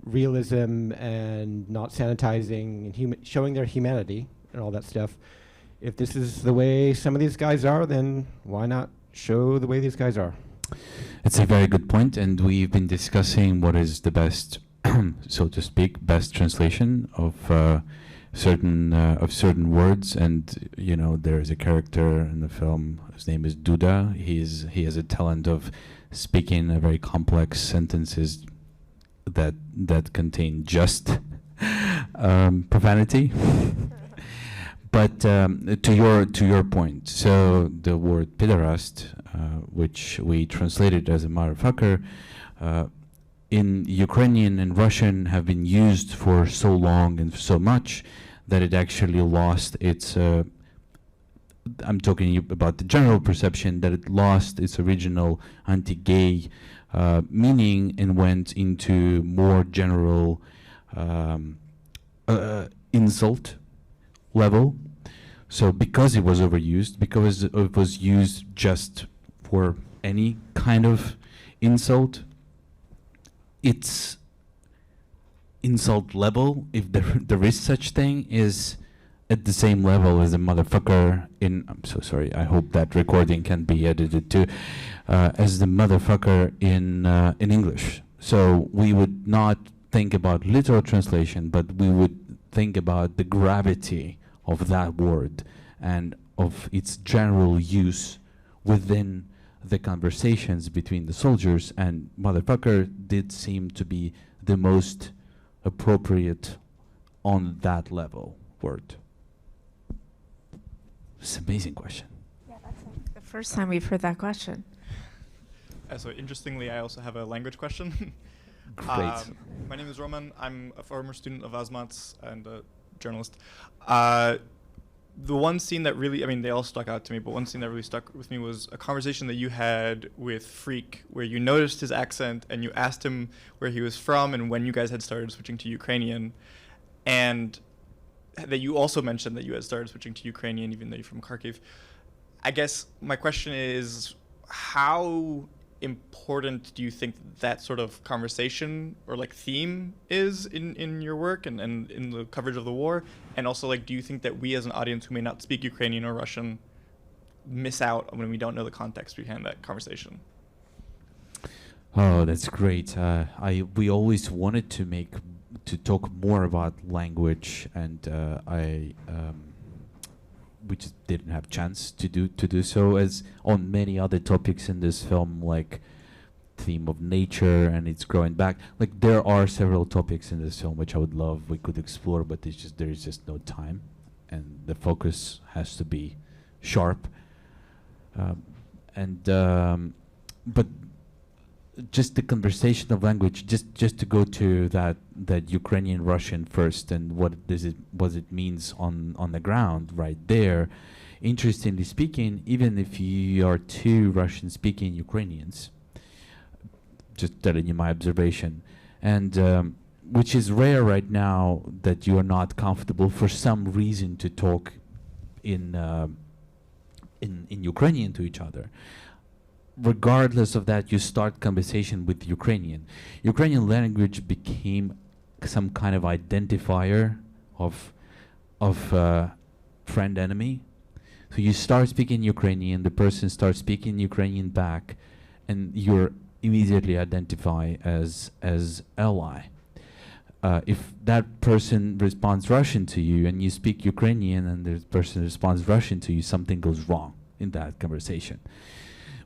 realism and not sanitizing and showing their humanity and all that stuff, if this is the way some of these guys are, then why not show the way these guys are? It's a very good point, and we've been discussing what is the best, so to speak, best translation of certain words. And there is a character in the film. His name is Duda. He has a talent of speaking a very complex sentences that contain just profanity. But to your point, so the word pederast, which we translated as a motherfucker, in Ukrainian and Russian have been used for so long and so much that it actually lost its. I'm talking about the general perception that it lost its original anti-gay meaning and went into more general insult level. So because it was overused, because it was used just for any kind of insult, its insult level, if there is such thing, is at the same level as a motherfucker in, I'm so sorry, I hope that recording can be edited too, as the motherfucker in English. So we would not think about literal translation, but we would think about the gravity of that word and of its general use within the conversations between the soldiers, and motherfucker did seem to be the most appropriate on that level word. It's an amazing question. Yeah, that's the first time we've heard that question. So interestingly, I also have a language question. Great. My name is Roman. I'm a former student of Azmat and a journalist. The one scene that really, they all stuck out to me, but one scene that really stuck with me was a conversation that you had with Freak, where you noticed his accent and you asked him where he was from and when you guys had started switching to Ukrainian, and that you also mentioned that you had started switching to Ukrainian even though you're from Kharkiv. I guess my question is, how important do you think that sort of conversation or theme is in your work and in the coverage of the war? And also, do you think that we as an audience who may not speak Ukrainian or Russian miss out when we don't know the context behind that conversation? Oh, that's great. We always wanted to talk more about language, and we just didn't have chance to do so, as on many other topics in this film, like theme of nature and it's growing back. There are several topics in this film which I would love we could explore, but there is just no time, and the focus has to be sharp. But just the conversation of language, just to go to that Ukrainian Russian first, and what it means on the ground right there. Interestingly speaking, even if you are two Russian speaking Ukrainians, just telling you my observation, and which is rare right now, that you are not comfortable for some reason to talk in Ukrainian to each other. Regardless of that, you start conversation with Ukrainian. Ukrainian language became some kind of identifier of friend-enemy. So you start speaking Ukrainian, the person starts speaking Ukrainian back, and you're immediately identify as ally. If that person responds Russian to you and you speak Ukrainian and the person responds Russian to you, something goes wrong in that conversation.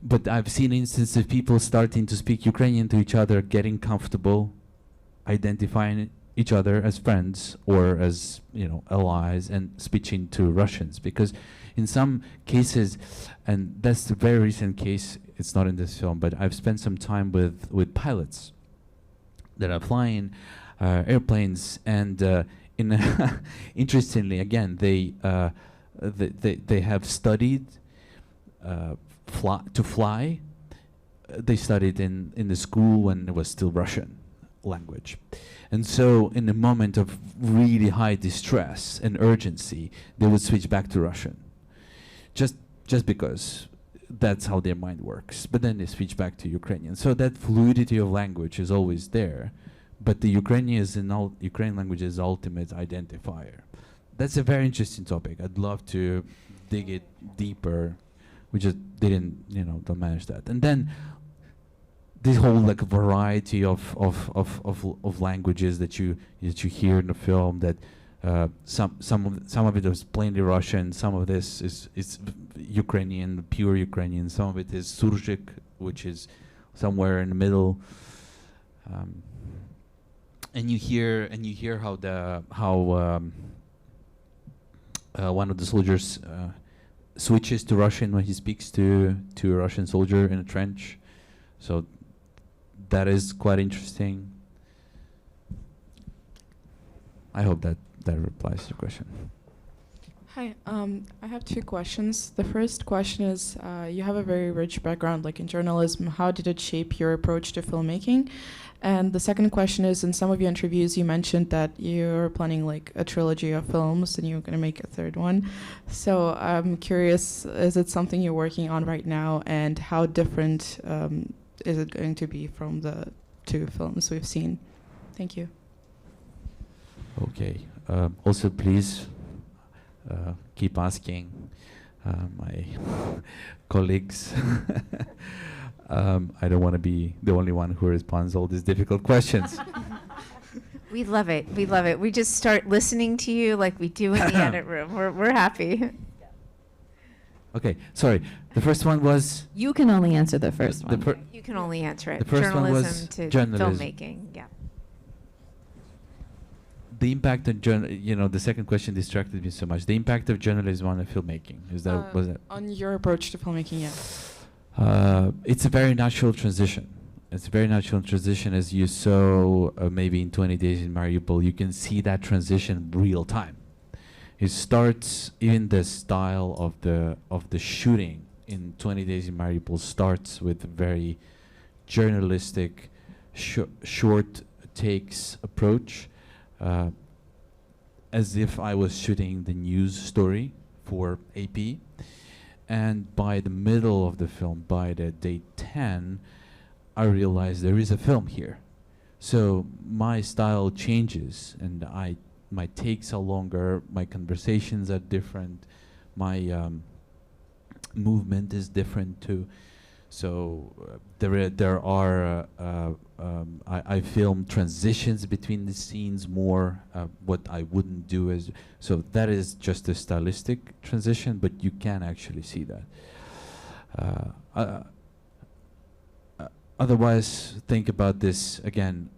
But I've seen instances of people starting to speak Ukrainian to each other, getting comfortable, identifying each other as friends or as, you know, allies, and switching to Russians. Because in some cases, and that's the very recent case, it's not in this film, but I've spent some time with pilots that are flying airplanes, and interestingly, again, they have studied to fly. They studied in the school when it was still Russian language, and so in a moment of really high distress and urgency, they would switch back to Russian, just because that's how their mind works. But then they switch back to Ukrainian. So that fluidity of language is always there. But the Ukrainian language is ultimate identifier. That's a very interesting topic. I'd love to dig it deeper. We just didn't, don't manage that. And then this whole like variety of languages that you hear in the film, that some of it is plainly Russian, some of this is Ukrainian, pure Ukrainian, some of it is Surjik, which is somewhere in the middle. And you hear how one of the soldiers switches to Russian when he speaks to a Russian soldier in a trench. So that is quite interesting. I hope that replies to your question. Hi, I have two questions. The first question is, you have a very rich background, like in journalism. How did it shape your approach to filmmaking? And the second question is, in some of your interviews, you mentioned that you're planning like a trilogy of films and you're going to make a third one. So I'm curious, is it something you're working on right now? And how different is it going to be from the two films we've seen? Thank you. Okay. Also, please keep asking my colleagues. I don't want to be the only one who responds all these difficult questions. We love it. We love it. We just start listening to you like we do in the edit room. We're happy. Okay, sorry. The first one was? You can only answer the first one. You can only answer it. The first one was to journalism. Filmmaking, yeah. The impact of the second question distracted me so much. The impact of journalism on the filmmaking. Was that? On your approach to filmmaking, yeah. It's a very natural transition. It's a very natural transition, as you saw maybe in 20 Days in Mariupol. You can see that transition real time. It starts in the style of the shooting in 20 Days in Mariupol starts with very journalistic, short takes approach, as if I was shooting the news story for AP. And by the middle of the film, by the day 10, I realized there is a film here. So my style changes, and my takes are longer, my conversations are different, my movement is different too. So I film transitions between the scenes more, what I wouldn't do as, so that is just a stylistic transition, but you can actually see that. Otherwise, think about this again.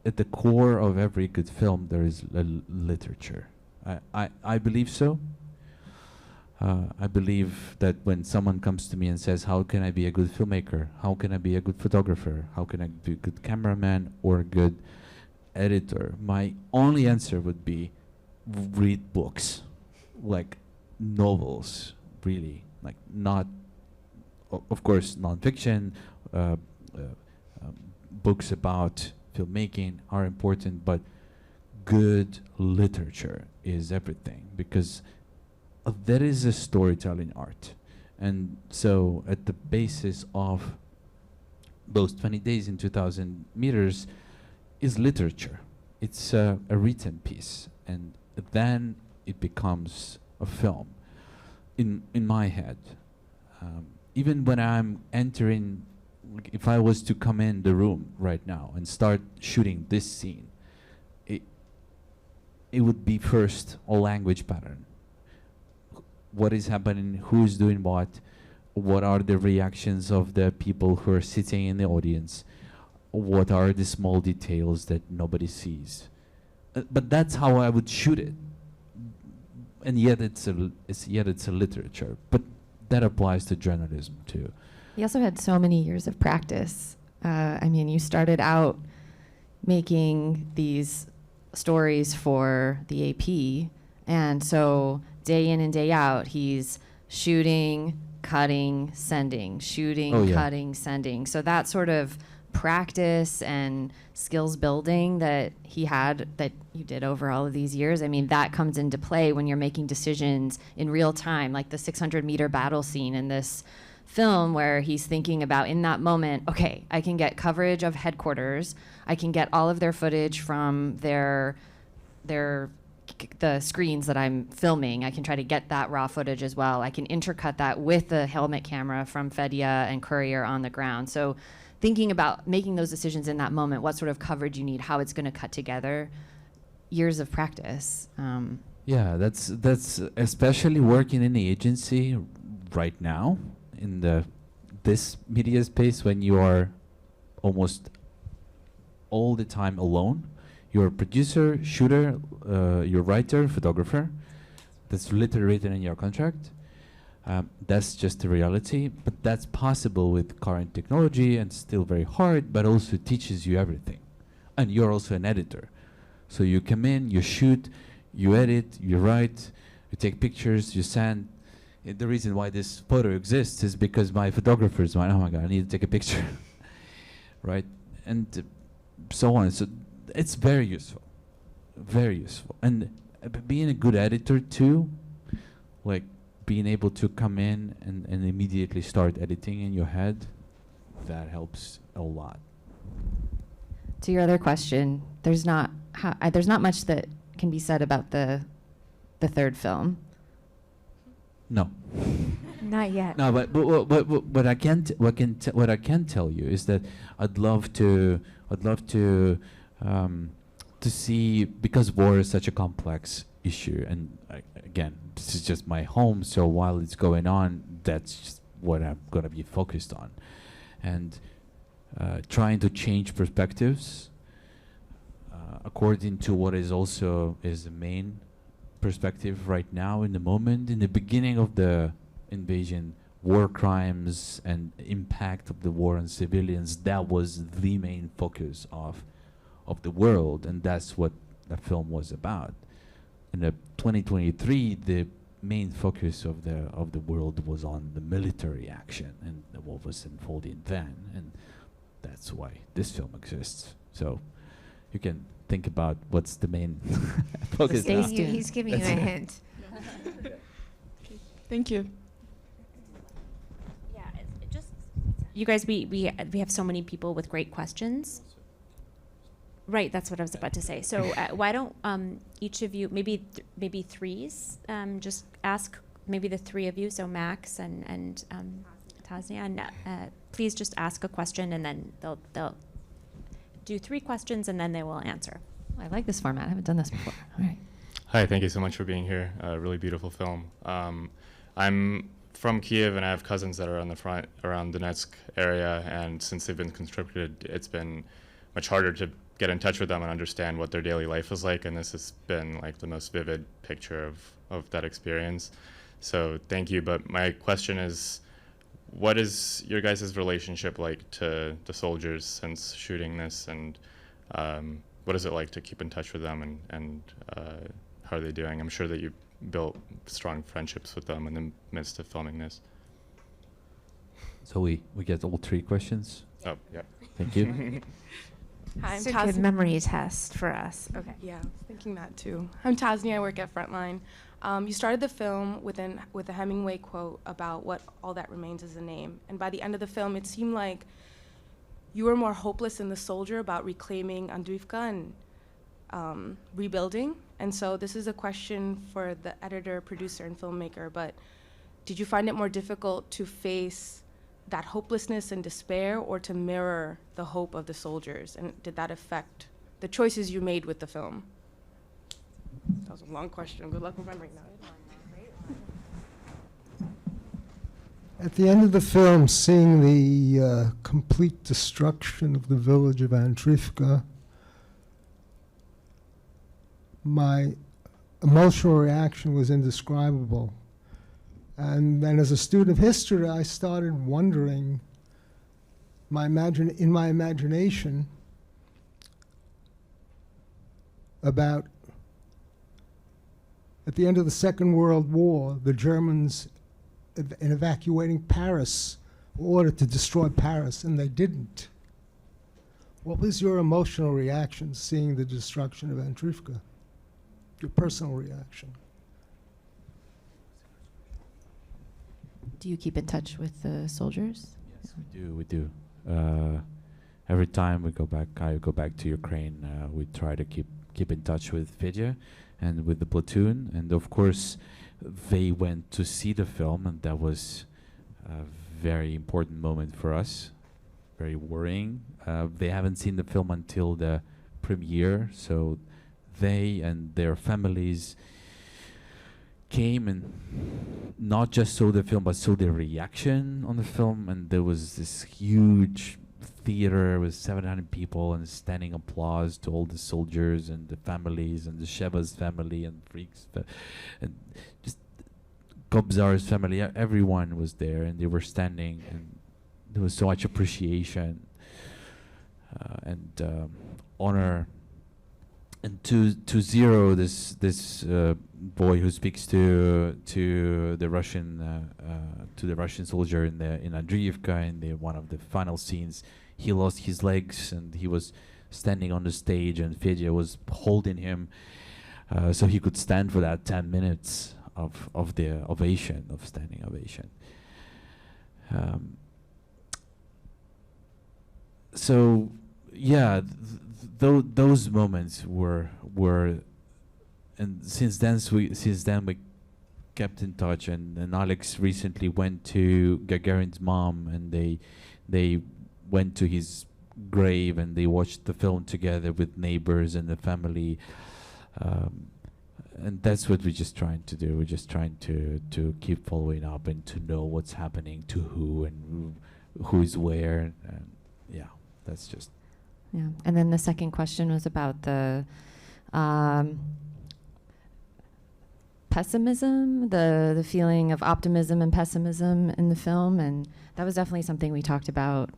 At the core of every good film, there is literature. I believe so. I believe that when someone comes to me and says, how can I be a good filmmaker? How can I be a good photographer? How can I be a good cameraman or a good editor? My only answer would be read books, like novels, really. Like not, of course, nonfiction, books about filmmaking are important, but good literature is everything, because there is a storytelling art. And so at the basis of those 20 days in 2,000 meters is literature. It's a written piece, and then it becomes a film in my head. Even when I'm entering, like, if I was to come in the room right now and start shooting this scene, it would be first a language pattern. What is happening, who's doing what are the reactions of the people who are sitting in the audience, what are the small details that nobody sees. But that's how I would shoot it. And yet it's a literature. But that applies to journalism too. You also had so many years of practice. I mean, you started out making these stories for the AP, and so day in and day out, he's shooting, cutting, sending, shooting, Oh, yeah. cutting, sending. So that sort of practice and skills building that he had, that you did over all of these years, I mean, that comes into play when you're making decisions in real time, like the 600-meter battle scene in this film where he's thinking about, in that moment, okay, I can get coverage of headquarters, I can get all of their footage from the screens that I'm filming, I can try to get that raw footage as well, I can intercut that with the helmet camera from Fedya and Courier on the ground. So thinking about making those decisions in that moment, what sort of coverage you need, how it's going to cut together, years of practice. Yeah, that's especially working in the agency right now in this media space, when you are almost all the time alone. You're a producer, shooter, you're writer, photographer. That's literally written in your contract. That's just the reality, but that's possible with current technology, and still very hard, but also teaches you everything. And you're also an editor. So you come in, you shoot, you edit, you write, you take pictures, you send. The reason why this photo exists is because my photographers went, oh my God, I need to take a picture, right? And so on. So it's very useful, very useful. And being a good editor too, like being able to come in and immediately start editing in your head, that helps a lot. To your other question, there's not much that can be said about the third film. No. Not yet. No, but what I can tell you is that I'd love to see, because war is such a complex issue, and again, this is just my home, so while it's going on, that's just what I'm gonna be focused on, and trying to change perspectives according to what is also is the main perspective right now in the moment. In the beginning of the invasion, war crimes and impact of the war on civilians, that was the main focus of the world, and that's what the film was about. In the 2023, the main focus of the world was on the military action and what was unfolding then, and that's why this film exists. So you can think about what's the main focus now. He's giving you a hint. Thank you. Yeah, just you guys, we have so many people with great questions. Right, that's what I was about to say. So why don't each of you, maybe threes, just ask maybe the three of you, so Max and Tasnia, and please just ask a question, and then they'll do three questions, and then they will answer. I like this format. I haven't done this before. All right. Hi, thank you so much for being here. Really beautiful film. I'm from Kiev, and I have cousins that are on the front around Donetsk area, and since they've been conscripted, it's been much harder to get in touch with them and understand what their daily life is like, and this has been like the most vivid picture of that experience. So thank you, but my question is, what is your guys' relationship like to the soldiers since shooting this, and what is it like to keep in touch with them, and how are they doing? I'm sure that you built strong friendships with them in the midst of filming this. So we get all three questions. Oh, yeah. Thank you. Hi, I'm It's a good Taz. memory test for us. Okay. Yeah, I was thinking that too. I'm Tasni. I work at Frontline. You started the film with a Hemingway quote about what all that remains is a name. And by the end of the film, it seemed like you were more hopeless than the soldier about reclaiming Andriivka and rebuilding. And so this is a question for the editor, producer, and filmmaker, but did you find it more difficult to face that hopelessness and despair, or to mirror the hope of the soldiers? And did that affect the choices you made with the film? That was a long question. Good luck remembering that. At the end of the film, seeing the complete destruction of the village of Andriivka, my emotional reaction was indescribable. And then as a student of history, I started wondering, in my imagination, about, at the end of the Second World War, the Germans, in evacuating Paris, were ordered to destroy Paris, and they didn't. What was your emotional reaction seeing the destruction of Andriivka? Your personal reaction? Do you keep in touch with the soldiers? Yes, we do. Every time I go back to Ukraine, we try to keep in touch with Fedya and with the platoon. And of course, they went to see the film, and that was a very important moment for us, very worrying. They haven't seen the film until the premiere, so they and their families came and not just saw the film, but saw their reaction on the film. And there was this huge theater with 700 people and standing applause to all the soldiers and the families and the Sheva's family and Freak's and just Kobzar's family. Everyone was there, and they were standing, and there was so much appreciation and honor. And to zero this boy who speaks to the Russian soldier in Andriivka in one of the final scenes, he lost his legs and he was standing on the stage, and Fedya was holding him so he could stand for that 10 minutes of the ovation, of standing ovation. So yeah, those moments were, and since then we kept in touch. And Alex recently went to Gagarin's mom, and they went to his grave, and they watched the film together with neighbors and the family. And that's what we're just trying to do. We're just trying to keep following up and to know what's happening to who and who is where. And yeah, that's just. Yeah, and then the second question was about the pessimism, the feeling of optimism and pessimism in the film, and that was definitely something we talked about.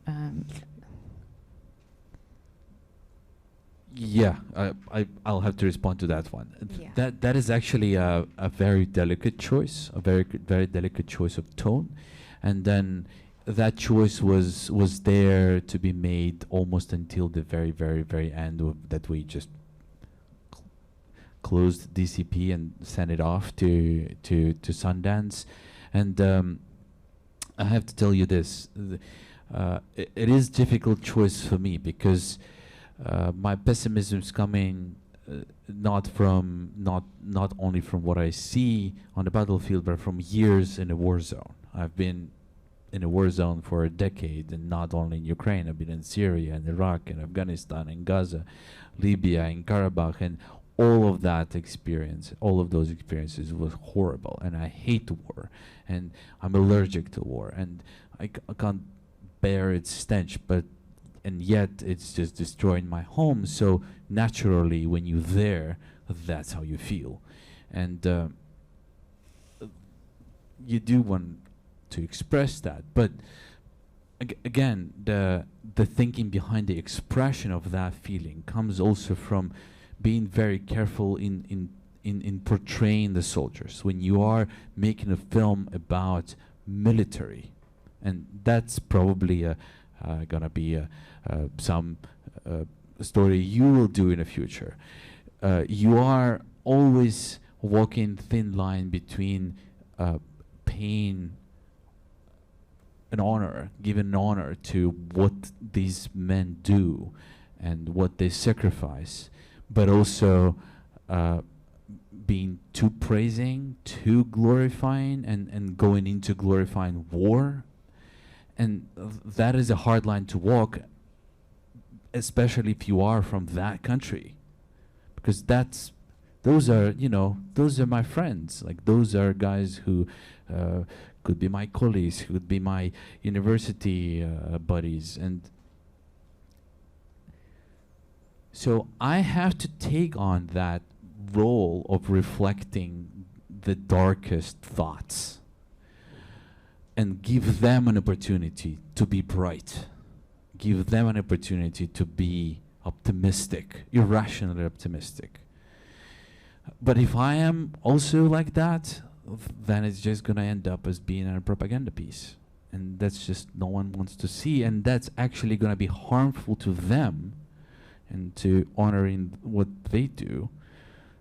Yeah, I'll have to respond to that one. Yeah. That is actually a very delicate choice, a very delicate choice of tone, and then that choice was there to be made almost until the very end that we just closed DCP and sent it off to Sundance. And I have to tell you this, it is difficult choice for me, because my pessimism is coming not only from what I see on the battlefield, but from years in a war zone. I've been in a war zone for a decade, and not only in Ukraine. I've been in Syria and Iraq and Afghanistan and Gaza, Libya and Karabakh, and all of those experiences was horrible, and I hate war, and I'm allergic to war, and I can't bear its stench, and yet it's just destroying my home. So naturally, when you're there, that's how you feel, and you do want to express that, but again, the thinking behind the expression of that feeling comes also from being very careful in portraying the soldiers. When you are making a film about military, and that's probably gonna be some story you will do in the future. You are always walking thin line between paying an honor, giving an honor to what these men do and what they sacrifice, but also being too praising, too glorifying, and going into glorifying war. And that is a hard line to walk, especially if you are from that country, because those are my friends. Like, those are guys who could be my colleagues, who could be my university buddies. And so I have to take on that role of reflecting the darkest thoughts and give them an opportunity to be bright, give them an opportunity to be optimistic, irrationally optimistic. But if I am also like that, then it's just going to end up as being a propaganda piece. And that's just no one wants to see. And that's actually going to be harmful to them and to honoring what they do.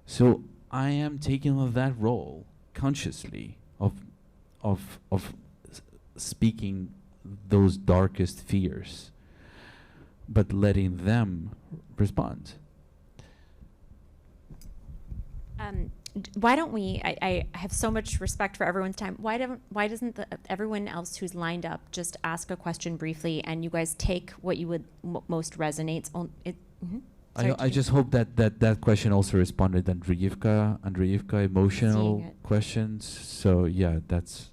So I am taking on that role consciously of speaking those darkest fears, but letting them respond. Why don't we? I have so much respect for everyone's time. Why doesn't everyone else who's lined up just ask a question briefly, and you guys take what you would most resonates on it? I just hope that question also responded Andriivka emotional questions. So yeah, that's.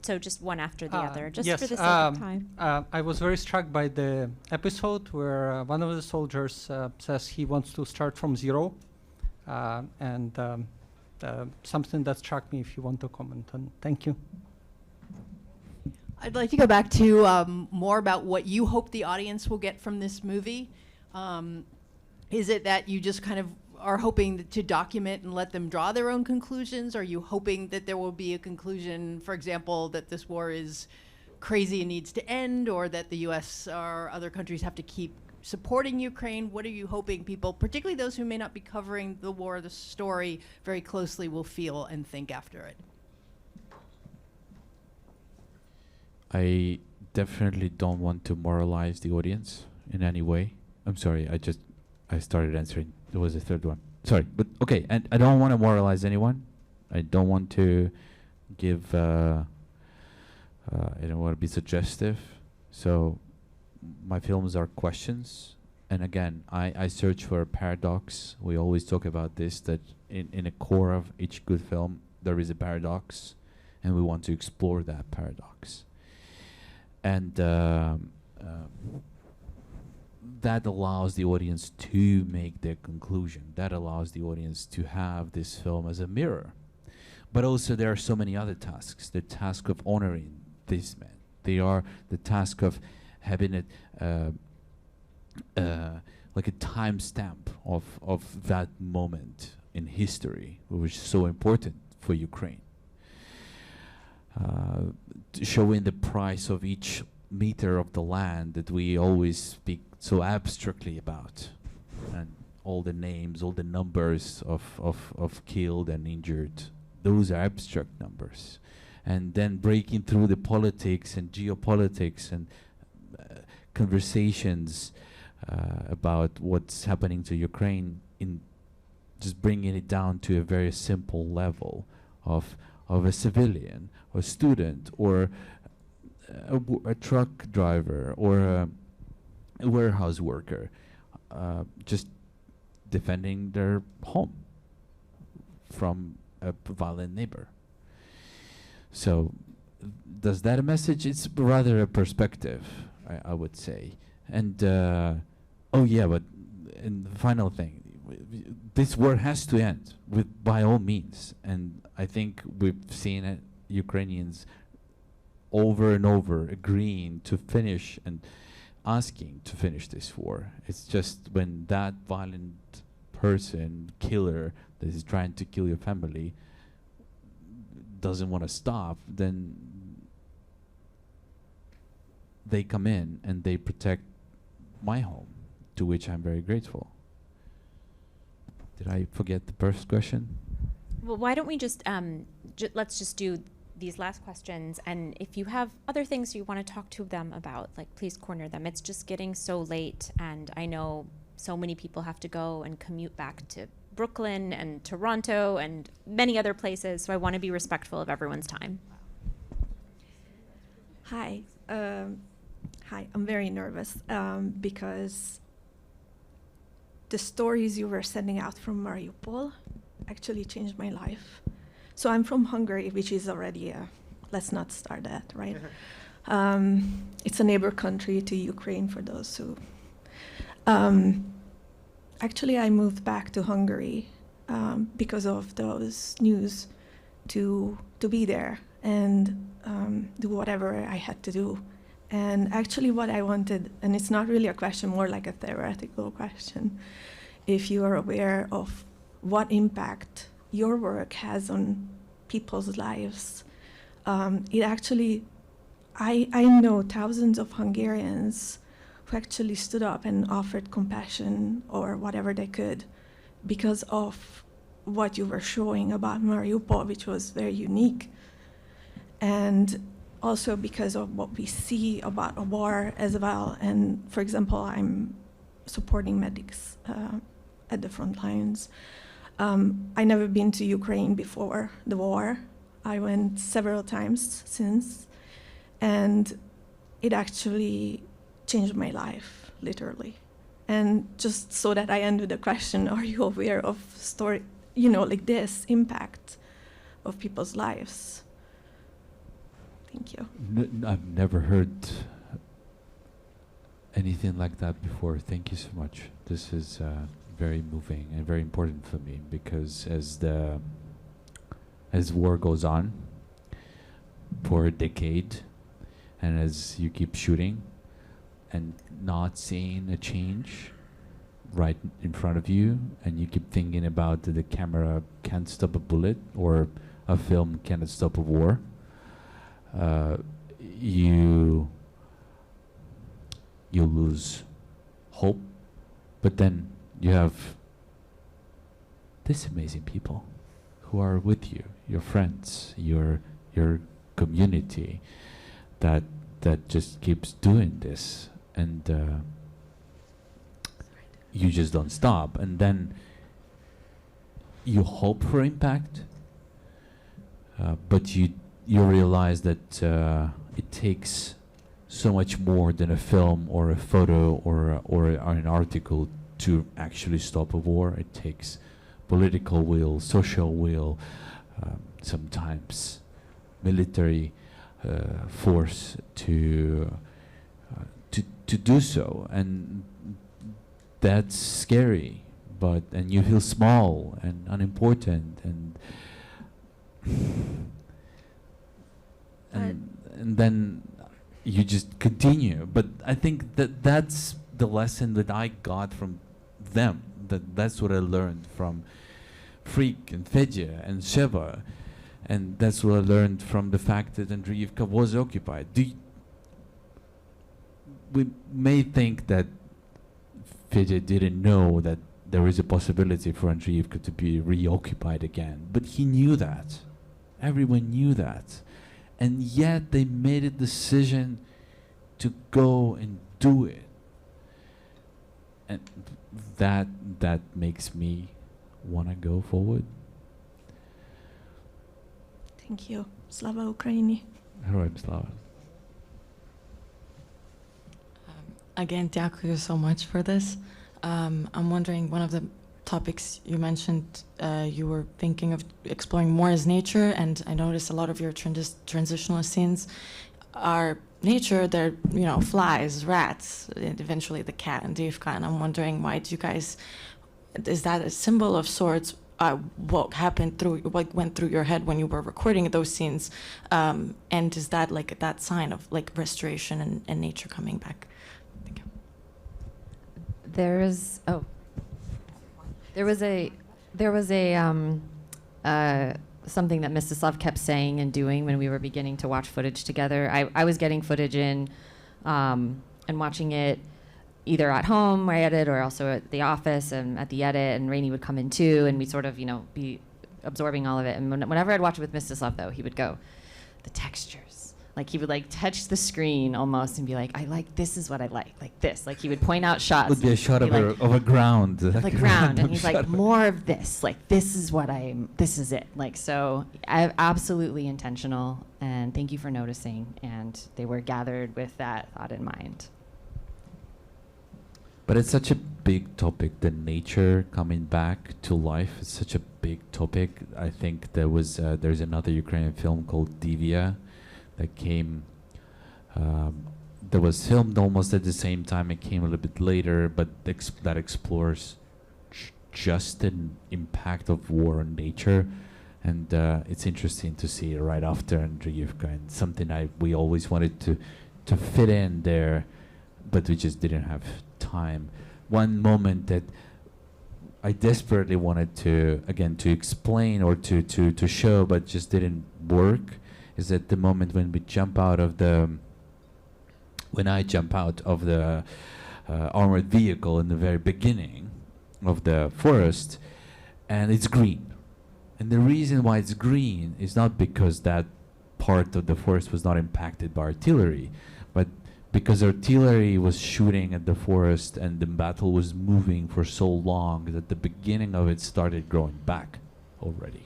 So just one after the other, just yes, for the sake of time. I was very struck by the episode where one of the soldiers says he wants to start from zero, and something that struck me. If you want to comment on, thank you. I'd like to go back to more about what you hope the audience will get from this movie. Is it that you just kind of are hoping to document and let them draw their own conclusions? Are you hoping that there will be a conclusion, for example, that this war is crazy and needs to end, or that the US or other countries have to keep supporting Ukraine? What are you hoping people, particularly those who may not be covering the war, the story very closely, will feel and think after it? I definitely don't want to moralize the audience in any way. I'm sorry, I started answering. There was a third one. Sorry, but okay. And I don't want to moralize anyone. I don't want to give. I don't want to be suggestive. So, my films are questions. And again, I search for a paradox. We always talk about this, that in the core of each good film there is a paradox, and we want to explore that paradox. And that allows the audience to make their conclusion. That allows the audience to have this film as a mirror. But also there are so many other tasks. The task of honoring these men. They are the task of having it like a timestamp of that moment in history, which is so important for Ukraine. Showing the price of each meter of the land that we always speak so abstractly about, and all the names, all the numbers of killed and injured, those are abstract numbers. And then breaking through the politics and geopolitics and conversations about what's happening to Ukraine, in just bringing it down to a very simple level of a civilian or student or a truck driver or a warehouse worker, just defending their home from a violent neighbor. So does that a message? It's rather a perspective, I would say. And oh yeah, but and the final thing, this war has to end by all means. And I think we've seen Ukrainians over and over agreeing to finish and asking to finish this war. It's just when that violent person, killer, that is trying to kill your family doesn't want to stop, then they come in and they protect my home, to which I'm very grateful. Did I forget the first question? Well, why don't we just, let's just do these last questions, and if you have other things you want to talk to them about, like, please corner them. It's just getting so late, and I know so many people have to go and commute back to Brooklyn and Toronto and many other places, so I want to be respectful of everyone's time. Hi. Hi, I'm very nervous because the stories you were sending out from Mariupol actually changed my life. So I'm from Hungary, which is already let's not start that, right? It's a neighbor country to Ukraine, for those who... actually, I moved back to Hungary because of those news to be there and do whatever I had to do. And actually what I wanted, and it's not really a question, more like a theoretical question, if you are aware of what impact your work has on people's lives. It actually, I know thousands of Hungarians who actually stood up and offered compassion or whatever they could because of what you were showing about Mariupol, which was very unique. And also because of what we see about a war as well. And for example, I'm supporting medics at the front lines. I never been to Ukraine before the war. I went several times since, and it actually changed my life, literally. And just so that I end with the question, are you aware of story, like this impact of people's lives? Thank you. I've never heard anything like that before. Thank you so much. This is very moving and very important for me, because as war goes on for a decade, and as you keep shooting and not seeing a change right in front of you, and you keep thinking about that the camera can't stop a bullet or a film cannot stop a war, you lose hope. But then you have these amazing people who are with you, your friends, your community, that just keeps doing this, and you just don't stop. And then you hope for impact, but you realize that it takes so much more than a film or a photo or an article to actually stop a war. It takes political will, social will, sometimes military force to do so, and that's scary. And you feel small and unimportant, and then you just continue. But I think that's the lesson that I got from them. That's what I learned from Freak and Fedya and Sheva, and that's what I learned from the fact that Andriivka was occupied. We may think that Fedya didn't know that there is a possibility for Andriivka to be reoccupied again, but he knew that. Everyone knew that. And yet they made a decision to go and do it. And that makes me want to go forward. Thank you. Slava Ukraini. Героям слава. Again, дякую so much for this. I'm wondering, one of the topics you mentioned, you were thinking of exploring more as nature, and I noticed a lot of your transitional scenes are nature. They're, flies, rats, and eventually the cat, Andriivka, and I'm wondering, why do you guys, is that a symbol of sorts? What went through your head when you were recording those scenes, and is that like that sign of like restoration and nature coming back? Thank you. There was something that Mstyslav kept saying and doing when we were beginning to watch footage together. I was getting footage in and watching it either at home where I edit or also at the office and at the edit, and Raney would come in too, and we'd sort of, be absorbing all of it. And whenever I'd watch it with Mstyslav, though, he would go, the textures. Like, he would, touch the screen almost and be like, this is what I like this. Like, he would point out shots. Would be a shot of a ground. Of the ground, and he's like, more of this. Like, this is it. Like, so absolutely intentional, and thank you for noticing. And they were gathered with that thought in mind. But it's such a big topic, the nature coming back to life. It's such a big topic. I think there's another Ukrainian film called Divya that came, that was filmed almost at the same time. It came a little bit later, but that explores just the impact of war on nature. And it's interesting to see it right after Andriivka, and something we always wanted to fit in there, but we just didn't have time. One moment that I desperately wanted to explain or to show, but just didn't work, is at the moment when I jump out of the armored vehicle in the very beginning of the forest, and it's green. And the reason why it's green is not because that part of the forest was not impacted by artillery, but because artillery was shooting at the forest and the battle was moving for so long that the beginning of it started growing back already.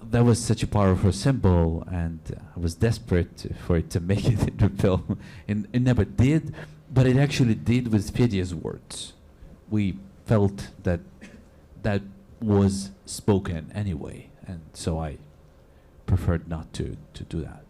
That was such a powerful symbol, and I was desperate for it to make it into film. And it never did, but it actually did with Fedya's words. We felt that was spoken anyway, and so I preferred not to do that.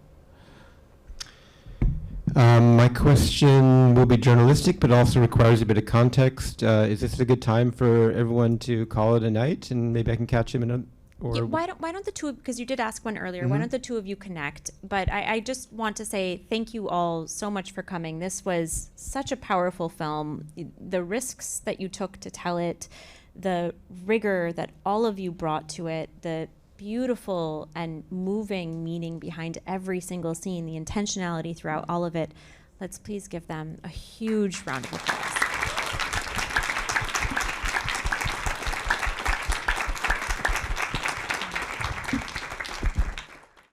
My question will be journalistic, but also requires a bit of context. Is this a good time for everyone to call it a night, and maybe I can catch him in a... Yeah, why don't the two, because you did ask one earlier, why don't the two of you connect? But I just want to say thank you all so much for coming. This was such a powerful film. The risks that you took to tell it, the rigor that all of you brought to it, the beautiful and moving meaning behind every single scene, the intentionality throughout all of it. Let's please give them a huge round of applause.